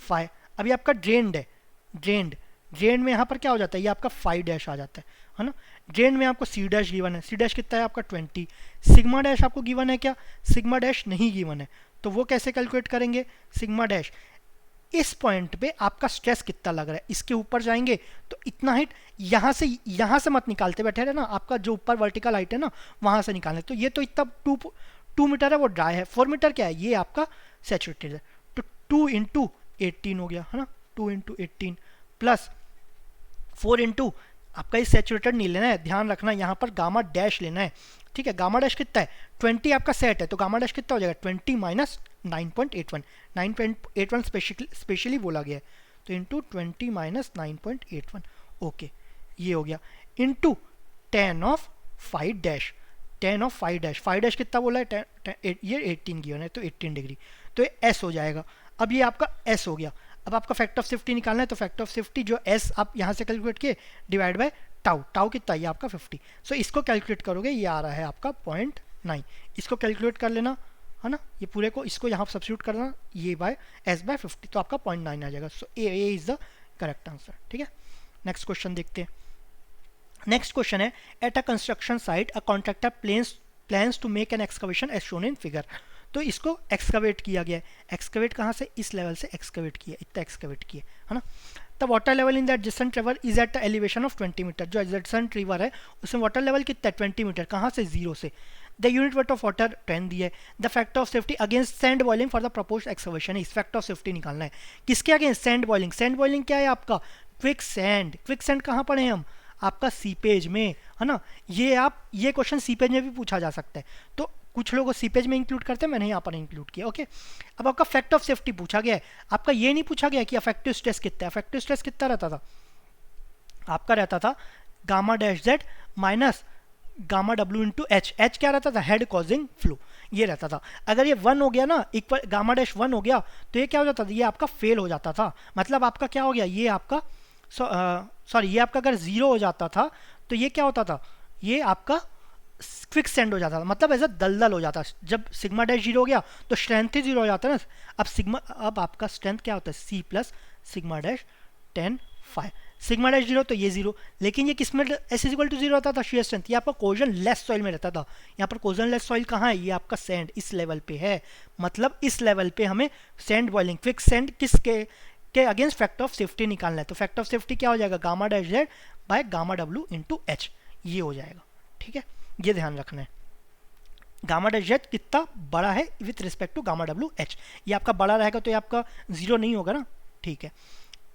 phi। अभी आपका ड्रेन्ड है, ड्रेन्ड में यहाँ पर क्या हो जाता है, ये आपका फाई डैश आ जाता है ना। ड्रेन में आपको C डैश गिवन है, C डैश कितना है आपका 20, सिग्मा डैश आपको गिवन है क्या, सिग्मा डैश नहीं गिवन है, तो वो कैसे कैलकुलेट करेंगे, सिग्मा डैश इस पॉइंट पे आपका स्ट्रेस कितना लग रहा है, इसके ऊपर जाएंगे तो इतना हाइट, यहाँ से मत निकालते बैठे रहे ना, आपका जो ऊपर वर्टिकल हाइट है ना वहाँ से निकालना है। तो ये तो इतना 2 मीटर है वो ड्राई है, 4 मीटर क्या है, ये आपका सैचुरेटेड है, तो 2 × 18 हो गया, है ना, 2 × 18 प्लस 4 × आपका ये सैचुरेटेड नहीं लेना है, ध्यान रखना यहाँ पर गामा डैश लेना है, ठीक है। गामा डैश कितना है 20 आपका सेट है, तो गामा डैश कितना हो जाएगा 20 माइनस 9.81, 9.81 स्पेशली बोला गया है, तो इंटू 20 माइनस 9.81, ओके ये हो गया, into tan of phi dash, tan of phi dash कितना बोला है, ये 18 गिवन है तो 18 डिग्री, तो ये S हो जाएगा। अब ये आपका S हो गया। अब आपका फैक्टर ऑफ सेफ्टी निकालना है, तो फैक्टर ऑफ सेफ्टी जो S आप यहाँ से कैलकुलेट किए डिवाइड बाय टाउ कितना है आपका 50, सो इसको कैलकुलेट करोगे ये आ रहा है आपका 0.9, इसको कैलकुलेट कर लेना, है ना, ये पूरे को इसको यहाँ सब्स्टिट्यूट करना, ये बाय S/50 तो आपका 0.9 आ जाएगा, so A is the correct answer, ठीक है। नेक्स्ट क्वेश्चन देखते हैं। नेक्स्ट क्वेश्चन है, at a construction site a contractor plans to make an excavation as shown in figure, तो इसको एक्सकवेट किया गया है, एक्सकवेट कहाँ से, इस लेवल से एक्सकवेट किया, इतना एक्सकवेट किया, है ना। The water level in the adjacent river is at the elevation of 20 metre, जो एडजेसेंट रिवर है उसमें वाटर लेवल कितना है 20 मीटर, कहाँ से, 0 से। The unit weight of water 10 दिया है। The factor of safety against sand boiling for the proposed excavation, इस फैक्टर ऑफ सेफ्टी निकालना है, किसके against, sand boiling. Sand boiling क्या है आपका, क्विक सैंड कहाँ पढ़े हम, आपका सीपेज में, है ना। ये क्वेश्चन सीपेज में भी पूछा जा सकता है, तो कुछ लोग सीपेज में इंक्लूड करते हैं, मैंने यहाँ पर इंक्लूड किया, ओके। अब आपका फैक्टर ऑफ सेफ्टी पूछा गया है, आपका ये नहीं पूछा गया कि अफेक्टिव स्ट्रेस कितना है। अफेक्टिव स्ट्रेस कितना रहता था आपका, रहता था gamma dash Z minus gamma W into H, H क्या रहता था, हेड कॉजिंग फ्लो, ये रहता था। अगर ये 1 हो गया ना, इक्वल गामा डैश 1 हो गया, तो ये क्या हो जाता था, ये आपका फेल हो जाता था, मतलब आपका क्या हो गया, ये आपका सॉरी ये आपका अगर 0 हो जाता था तो ये क्या होता था, ये आपका क्विक सेंड हो जाता था, मतलब ऐसा दलदल हो जाता। जब सिग्मा डैश 0 हो गया तो स्ट्रेंथ ही 0 हो जाता है ना। अब आपका स्ट्रेंथ क्या होता है, C plus sigma dash tan phi, sigma dash 0 तो ये 0, लेकिन ये किस में S इज इक्वल टू 0 रहता था शियर स्ट्रेंथ, ये आपका कोजन लेस सॉइल में रहता था। यहाँ पर कोजन लेस सॉइल कहाँ है, ये आपका सैंड इस लेवल पे है, मतलब इस लेवल पे हमें सैंड बॉइलिंग क्विक सैंड के अगेंस्ट फैक्टर ऑफ सेफ्टी निकालना है। तो फैक्टर ऑफ सेफ्टी क्या हो जाएगा, gamma dash Z by gamma W into H, ये हो जाएगा, ठीक है। ये ध्यान रखना है, गामा डैश जेड कितना बड़ा है with respect to gamma W H, ये आपका बड़ा रहेगा तो ये आपका 0 नहीं होगा ना, ठीक है।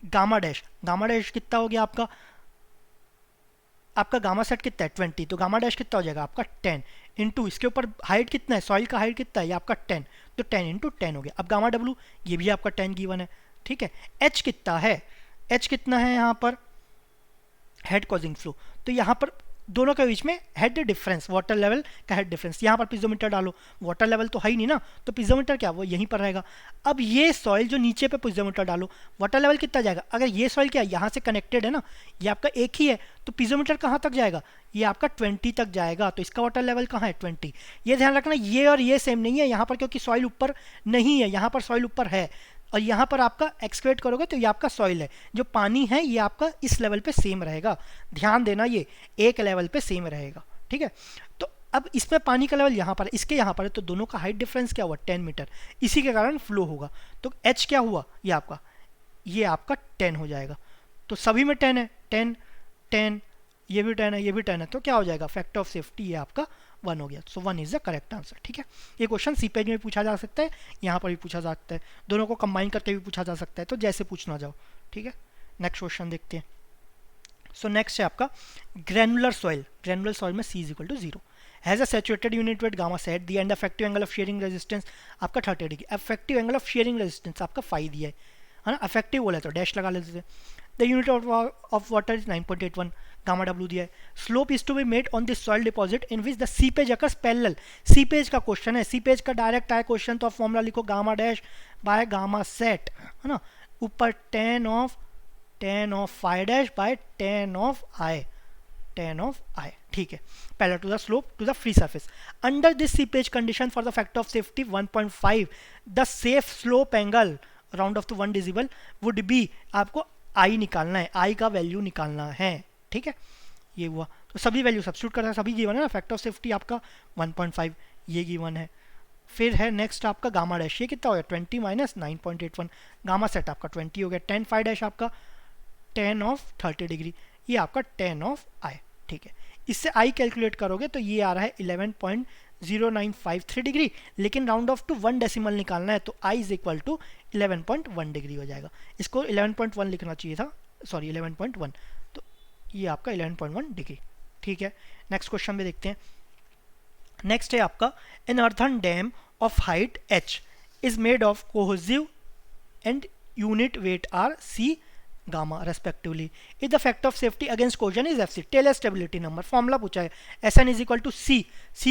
गामा डैश कितना हो गया आपका, आपका गामा सेट कितना है 20, तो गामा डैश कितना हो जाएगा आपका 10 इंटू इसके ऊपर हाइट कितना है, सॉइल का हाइट कितना है, ये आपका 10, तो 10 इंटू 10 हो गया। अब गामा डब्लू ये भी आपका 10 गिवन है, ठीक है। एच कितना है, एच कितना है यहाँ पर हेड कॉजिंग फ्लो, तो यहाँ पर दोनों के बीच में हेड डिफरेंस, वाटर लेवल का हेड डिफरेंस, यहाँ पर पिज़ोमीटर डालो, वाटर लेवल तो है ही नहीं ना, तो पिज़ोमीटर क्या वो यहीं पर रहेगा। अब ये सॉइल जो नीचे पे पिज़ोमीटर डालो, वाटर लेवल कितना जाएगा, अगर ये सॉइल क्या यहाँ से कनेक्टेड है ना, ये आपका एक ही है, तो पिज़ोमीटर कहाँ तक जाएगा, ये आपका 20 तक जाएगा, तो इसका वाटर लेवल कहाँ है 20। ये ध्यान रखना ये और ये सेम नहीं है यहाँ पर, क्योंकि सॉइल ऊपर नहीं है, यहाँ पर सॉइल ऊपर है, और यहाँ पर आपका एक्सक्वेट करोगे तो ये आपका सॉइल है, जो पानी है ये आपका इस लेवल पे सेम रहेगा, ध्यान देना ये एक लेवल पे सेम रहेगा, ठीक है। तो अब इसमें पानी का लेवल यहाँ पर, इसके यहाँ पर है, तो दोनों का हाइट डिफरेंस क्या हुआ 10 मीटर, इसी के कारण फ्लो होगा। तो एच क्या हुआ ये आपका 10 हो जाएगा, तो सभी में 10 है, 10 10 ये भी 10 है, ये भी 10 है, तो क्या हो जाएगा फैक्टर ऑफ सेफ्टी ये आपका 1 हो गया। सो 1 इज द करेक्ट आंसर, ठीक है। ये क्वेश्चन सी पेज में पूछा जा सकता है, यहाँ पर भी पूछा जा सकता है, दोनों को कंबाइन करके भी पूछा जा सकता है, तो जैसे पूछना जाओ, ठीक है। नेक्स्ट क्वेश्चन देखते हैं। सो नेक्स्ट है आपका ग्रेनुलर सॉइल, ग्रेनुलर सॉइल में C is equal to 0 has a saturated unit weight gamma sat दी and effective angle of shearing resistance आपका 30 degree, effective angle of shearing resistance आपका 5 दिया है ना, इफेक्टिव बोला तो डैश लगा लेते थे। The unit of water is 9.81, gamma W दिया है। Slope is to be made on this soil deposit in which the seepage occurs parallel, seepage का क्वेश्चन है, सीपेज का डायरेक्ट आया क्वेश्चन, तो आप फॉर्मूला लिखो gamma dash by gamma sat, है ना, ऊपर 10 of phi dash by 10 of i, ठीक है। पहला to the slope to the free surface under this seepage condition for the factor of safety 1.5 the safe slope angle round off to 1 decimal would be, आपको आई निकालना है, आई का वैल्यू निकालना है, ठीक है। ये हुआ, तो सभी वैल्यू सब्स्टिट्यूट करना है, सभी गिवन है ना, फैक्टर ऑफ सेफ्टी आपका 1.5 ये गिवन है। फिर है नेक्स्ट आपका गामा डैश, ये कितना हो गया 20 माइनस 9.81, गामा सेट आपका 20 हो गया, 10 फाई डैश आपका 10 ऑफ 30 डिग्री, ये आपका 10 ऑफ आई, ठीक है। इससे आई कैलकुलेट करोगे तो ये आ रहा है 11.0953 डिग्री, लेकिन राउंड ऑफ टू 1 डेसिमल निकालना है, तो आई इज इक्वल टू 11.1 डिग्री हो जाएगा। इसको 11.1 लिखना चाहिए था, सॉरी 11.1, तो ये आपका 11.1 डिग्री, ठीक है। नेक्स्ट क्वेश्चन में देखते हैं। नेक्स्ट है आपका an earthen dam of height h is made of cohesive and unit weight are C gamma respectively, if the factor of safety against cohesion is FC, Taylor stability number, formula पूछा है SN is equal to C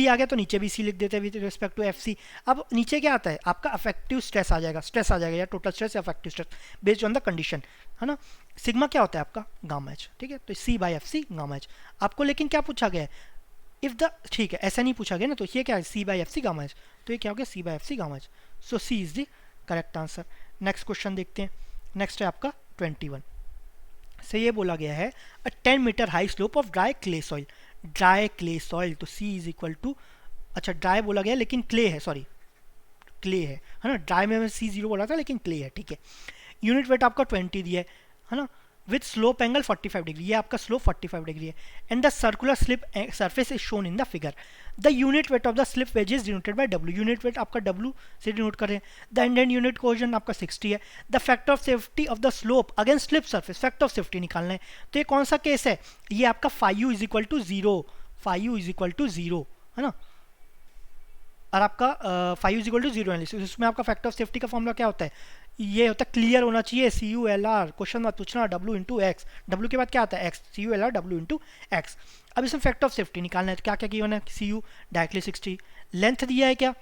आ गया तो नीचे भी C लिख देते हैं विद रिस्पेक्ट टू FC। अब नीचे क्या आता है आपका अफेक्टिव स्ट्रेस आ जाएगा, या टोटल स्ट्रेस या affective stress based on the condition, है ना। सिग्मा क्या होता है आपका गामा एच, ठीक है, तो C by FC gamma H. आपको लेकिन क्या पूछा गया है इफ द, ठीक है SN ही पूछा गया ना, तो ये क्या है C by FC gamma H, तो ये क्या हो गया C by FC gamma H, so C is the correct answer. Next question देखते हैं। नेक्स्ट है आपका 21 से ये बोला गया है a 10 metre high slope of dry clay soil, dry clay soil, तो C इज इक्वल टू, अच्छा ड्राई बोला गया लेकिन क्ले है, सॉरी क्ले है ना, ड्राई में C0 बोला था लेकिन क्ले है, ठीक है। यूनिट वेट आपका 20 दिया है ना, विथ स्लोप एंगल 45 डिग्री, ये आपका स्लोप 45 डिग्री है, and the circular slip surface is shown in the figure. The unit weight of the slip wedge is denoted by W, unit weight आपका W से डिनोट कर रहे हैं। द एंड यूनिट कोहेजन आपका 60 है। The factor of safety of the slope against slip surface, factor of safety निकालना है, तो ये कौन सा केस है, ये आपका phi is equal to 0, phi is equal to 0, है ना, और आपका phi is equal to 0 analysis, उसमें आपका फैक्टर ऑफ सेफ्टी का फॉर्मूला क्या होता है, ये होता है क्लियर होना चाहिए CULR, क्वेश्चन मत पूछना W इंटू एक्स, W के बाद क्या आता है X, CULR W into x. अब इसमें फैक्टर ऑफ सेफ्टी निकालना है, तो क्या क्या गिवन है, CU डायरेक्टली 60, लेंथ दिया है क्या,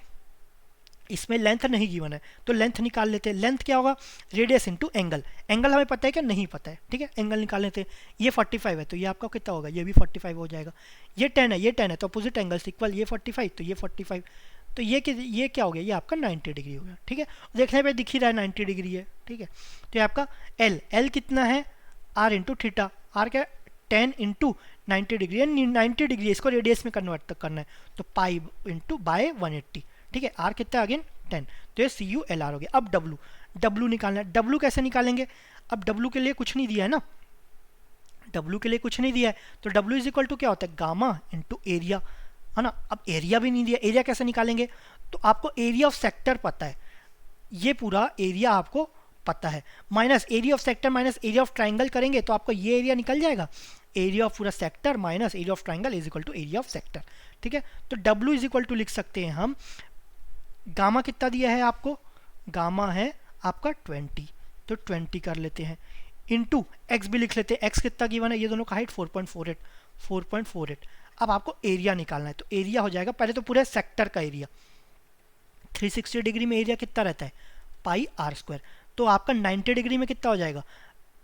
इसमें लेंथ नहीं गिवन है, तो लेंथ निकाल लेते हैं। लेंथ क्या होगा रेडियस इंटू एंगल, एंगल हमें पता है क्या नहीं पता है, ठीक है, एंगल निकाल लेते हैं। ये 45 है तो ये आपका कितना होगा, ये भी 45 हो जाएगा। ये 10 है, ये 10 है, तो अपोजिट एंगल्स इक्वल, ये 45 तो ये 45, तो ये क्या हो गया, ये आपका 90 डिग्री हो गया, ठीक है। देखने पे दिख ही रहा है 90 डिग्री है, ठीक है। तो ये आपका L कितना है R इंटू थीटा, R क्या 10 इंटू 90 डिग्री है, 90 डिग्री इसको रेडियस में कन्वर्ट करना है, तो पाई इंटू बाय 180, ठीक है। R कितना अगेन 10, तो ये CULR हो गया। अब W निकालना है, W कैसे निकालेंगे, अब W के लिए कुछ नहीं दिया है ना, W के लिए कुछ नहीं दिया है, तो W इज इक्वल टू क्या होता है गामा इंटू एरिया, है ना। अब एरिया भी नहीं दिया, एरिया कैसे निकालेंगे, तो आपको एरिया ऑफ सेक्टर पता है, ये पूरा एरिया आपको पता है, minus area of sector minus area of triangle करेंगे तो आपको ये एरिया निकल जाएगा, एरिया ऑफ पूरा sector minus area of triangle is equal to area of sector. ठीक है, तो W इज इक्वल टू लिख सकते हैं हम, गामा कितना दिया है आपको, गामा है आपका 20, तो 20 कर लेते हैं, इनटू x भी लिख लेते हैं, x कितना गिवन है, ये दोनों का हाइट 4.48। अब आपको एरिया निकालना है, तो एरिया हो जाएगा पहले तो पूरे सेक्टर का एरिया, 360 डिग्री में एरिया कितना रहता है पाई आर स्क्वायर, तो आपका 90 डिग्री में कितना हो जाएगा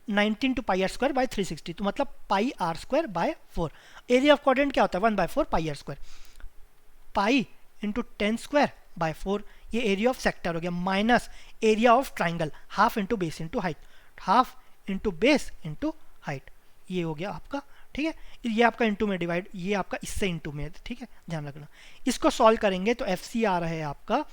19 two pi R square by 360, तो मतलब pi R square by 4। Area of quadrant क्या होता है 1/4 pi R square, pi into 10 square by 4, ये एरिया ऑफ सेक्टर हो गया, minus area of triangle half into base into height, half into base into height, ये हो गया आपका। ठीक है, ये आपका इंटू में डिवाइड, ये आपका इससे इंटू में, ठीक है ध्यान रखना। इसको सॉल्व करेंगे तो एफ सी आ रहा है आपका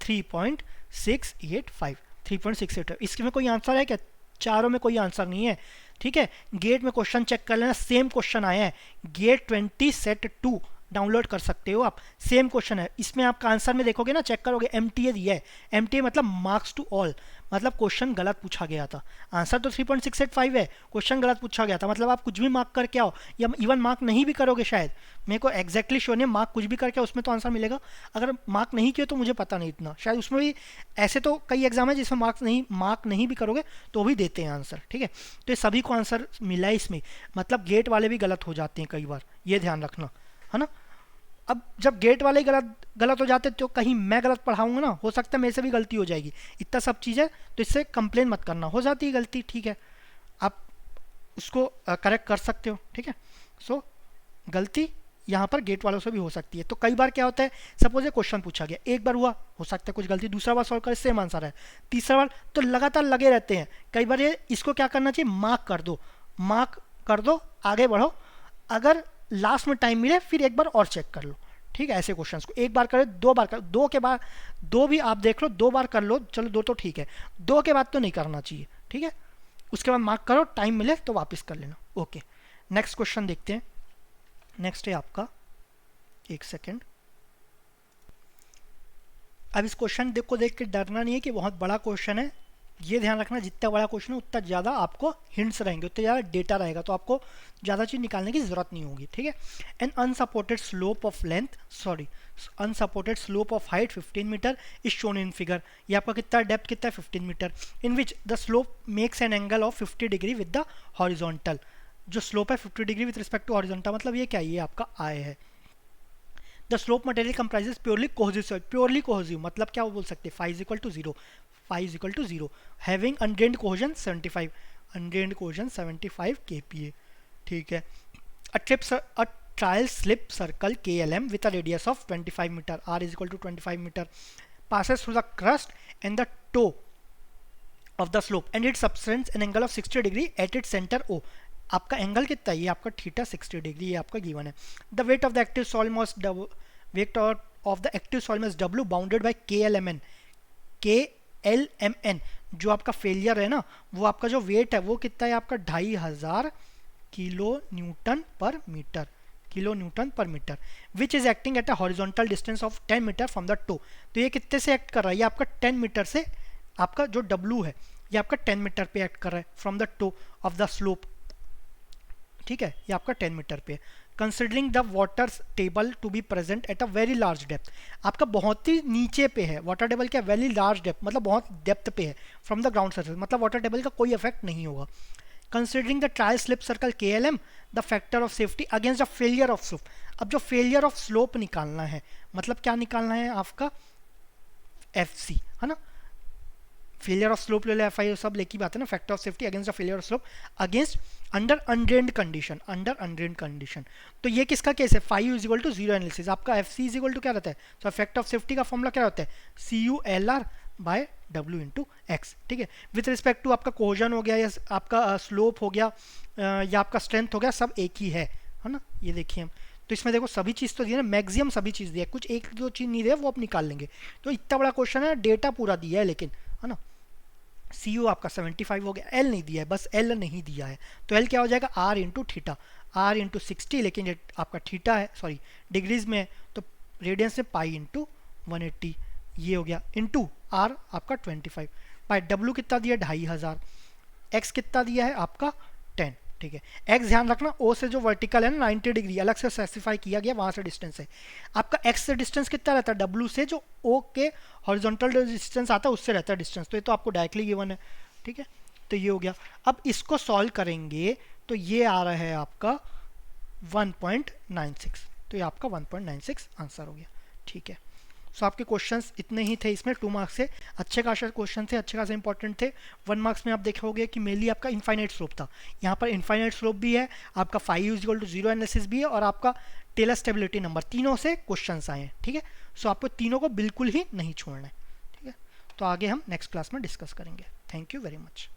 3.685। इसमें कोई आंसर है क्या, चारों में कोई आंसर नहीं है। ठीक है, गेट में क्वेश्चन चेक कर लेना, सेम क्वेश्चन आया है, गेट 20 सेट 2 डाउनलोड कर सकते हो आप, सेम क्वेश्चन है। इसमें आपका आंसर में देखोगे ना, चेक करोगे MTA दिया है, MTA मतलब मार्क्स टू ऑल, मतलब क्वेश्चन गलत पूछा गया था। आंसर तो 3.685 है, क्वेश्चन गलत पूछा गया था, मतलब आप कुछ भी मार्क करके आओ या इवन मार्क नहीं भी करोगे, शायद मेरे को एग्जैक्टली श्योर नहीं, मार्क कुछ भी करके उसमें तो आंसर मिलेगा। अगर मार्क नहीं किए तो मुझे पता नहीं इतना, शायद उसमें भी ऐसे तो कई एग्जाम है जिसमें मार्क नहीं भी करोगे तो भी देते हैं आंसर। ठीक है, तो ये सभी को आंसर मिला है इसमें, मतलब गेट वाले भी गलत हो जाते हैं कई बार, ये ध्यान रखना है ना। अब जब गेट वाले गलत हो जाते तो कहीं मैं गलत पढ़ाऊंगा ना, हो सकता है मेरे से भी गलती हो जाएगी, इतना सब चीज़ है, तो इससे कंप्लेन मत करना, हो जाती है गलती, ठीक है, आप उसको करेक्ट कर सकते हो। ठीक है, सो गलती यहाँ पर गेट वालों से भी हो सकती है। तो कई बार क्या होता है, सपोज ये क्वेश्चन पूछा गया, एक बार हुआ, हो सकता है कुछ गलती, दूसरा बार सॉल्व करे सेम आंसर है, तीसरा बार, तो लगातार लगे रहते हैं। कई बार ये इसको क्या करना चाहिए, मार्क कर दो, आगे बढ़ो, अगर लास्ट में टाइम मिले फिर एक बार और चेक कर लो। ठीक है, ऐसे क्वेश्चंस को एक बार करे, 2 बार कर, 2 के बाद 2 भी आप देख लो, 2 बार कर लो, चलो 2 तो ठीक है, 2 के बाद तो नहीं करना चाहिए। ठीक है, उसके बाद मार्क करो, टाइम मिले तो वापस कर लेना। ओके, नेक्स्ट क्वेश्चन देखते हैं। नेक्स्ट है आपका, एक सेकेंड, अब इस क्वेश्चन को देख के डरना नहीं है कि बहुत बड़ा क्वेश्चन है, ये ध्यान रखना जितना बड़ा क्वेश्चन है उतना ज़्यादा आपको हिंट्स रहेंगे, उतना ज़्यादा डेटा रहेगा, तो आपको ज़्यादा चीज़ निकालने की जरूरत नहीं होगी। ठीक है, an unsupported slope of height 15 metre is shown in figure, ये आपका कितना डेप्थ कितना है 15 metre, in which the slope makes an angle of 50 degree with the horizontal, जो स्लोप है 50 degree with respect to horizontal, मतलब ये क्या, ये आपका आई है। The slope material comprises purely cohesive, मतलब क्या वो बोल सकते हैं, phi is equal to 0, having अनड्रेन्ड cohesion 75 kPa। ठीक है, a trial slip circle KLM with a radius of 25 metre, R is equal to 25 metre, passes through the crust and the toe of the slope and it subtends an angle of 60 degree at its center O। आपका एंगल कितना है, ये आपका थीटा 60 डिग्री, ये आपका गिवन है। The weight of the active soil mass W bounded by KLMN, जो आपका फेलियर है ना, वो आपका जो वेट है वो कितना है आपका 2500 kilo newton per metre, which is acting at a horizontal distance of 10 metre from the toe. तो ये कितने से एक्ट कर रहा है, ये आपका 10 मीटर से, आपका जो W है ये आपका 10 मीटर पे एक्ट कर रहा है from the toe of the slope. ठीक है, ये आपका 10 मीटर पे, considering the water table to be present at a very large depth, आपका बहुत ही नीचे पे है, वाटर टेबल क्या वेरी लार्ज डेप्थ मतलब बहुत डेप्थ पे है, फ्रॉम द ग्राउंड सरफेस मतलब वाटर टेबल का कोई इफेक्ट नहीं होगा। Considering the trial slip circle KLM the factor of safety against the failure of slope, अब जो फेलियर ऑफ स्लोप निकालना है, मतलब क्या निकालना है आपका FC, है ना, फेलियर ऑफ स्लोप ले लो, FI सब लेकी बात है ना, factor of safety against the failure of slope against under undrained condition, तो ये किसका केस है, phi is equal to 0 analysis, आपका FC इज इक्वल टू क्या रहता है, सो फैक्टर ऑफ सेफ्टी का फॉर्मूला क्या होता है, CULR by W into x. ठीक है, विथ रिस्पेक्ट टू आपका कोजन हो गया या आपका स्लोप हो गया या आपका स्ट्रेंथ हो गया, सब एक ही है ना, ये देखिए हम, तो इसमें देखो सभी चीज़ तो दी है ना, मैक्सिमम सभी चीज़ दी है, कुछ एक दो चीज़ नहीं दी है वो आप निकाल लेंगे। तो इतना बड़ा क्वेश्चन है, डेटा पूरा दिया है लेकिन, है ना, CU आपका 75 हो गया, L नहीं दिया है, बस L नहीं दिया है, तो L क्या हो जाएगा R into theta, R into 60, लेकिन ये आपका थीटा है, सॉरी डिग्रीज में है, तो रेडियंस में पाई इंटू 180, ये हो गया, इंटू R आपका 25 बाय W कितना दिया 2500, X कितना दिया है आपका 10। ठीक है। एक्स ध्यान रखना, ओ से जो वर्टिकल है ना 90 डिग्री अलग से स्पेसिफाई किया गया, वहां से डिस्टेंस है। आपका एक्स से डिस्टेंस कितना रहता है, डब्ल्यू से जो ओ के हॉरिजॉन्टल डिस्टेंस आता है उससे रहता है डिस्टेंस, तो ये तो आपको डायरेक्टली गिवन है। ठीक है, तो ये हो गया। अब इसको सॉल्व करेंगे तो ये आ रहा है आपका 1.96, तो ये आपका 1.96 आंसर हो गया। ठीक है, सो आपके क्वेश्चंस इतने ही थे इसमें, 2 मार्क्स से अच्छे खासे क्वेश्चन थे, अच्छे खासे इंपॉर्टेंट थे। 1 मार्क्स में आप देखोगे कि मेनली आपका इनफाइनाइट स्लोप था, यहाँ पर इनफाइनाइट स्लोप भी है, आपका phi is equal to 0 analysis भी है, और आपका टेलर स्टेबिलिटी नंबर, तीनों से क्वेश्चंस आए हैं। ठीक है, सो आपको तीनों को बिल्कुल ही नहीं छोड़ना है। ठीक है, तो आगे हम नेक्स्ट क्लास में डिस्कस करेंगे। Thank you very much.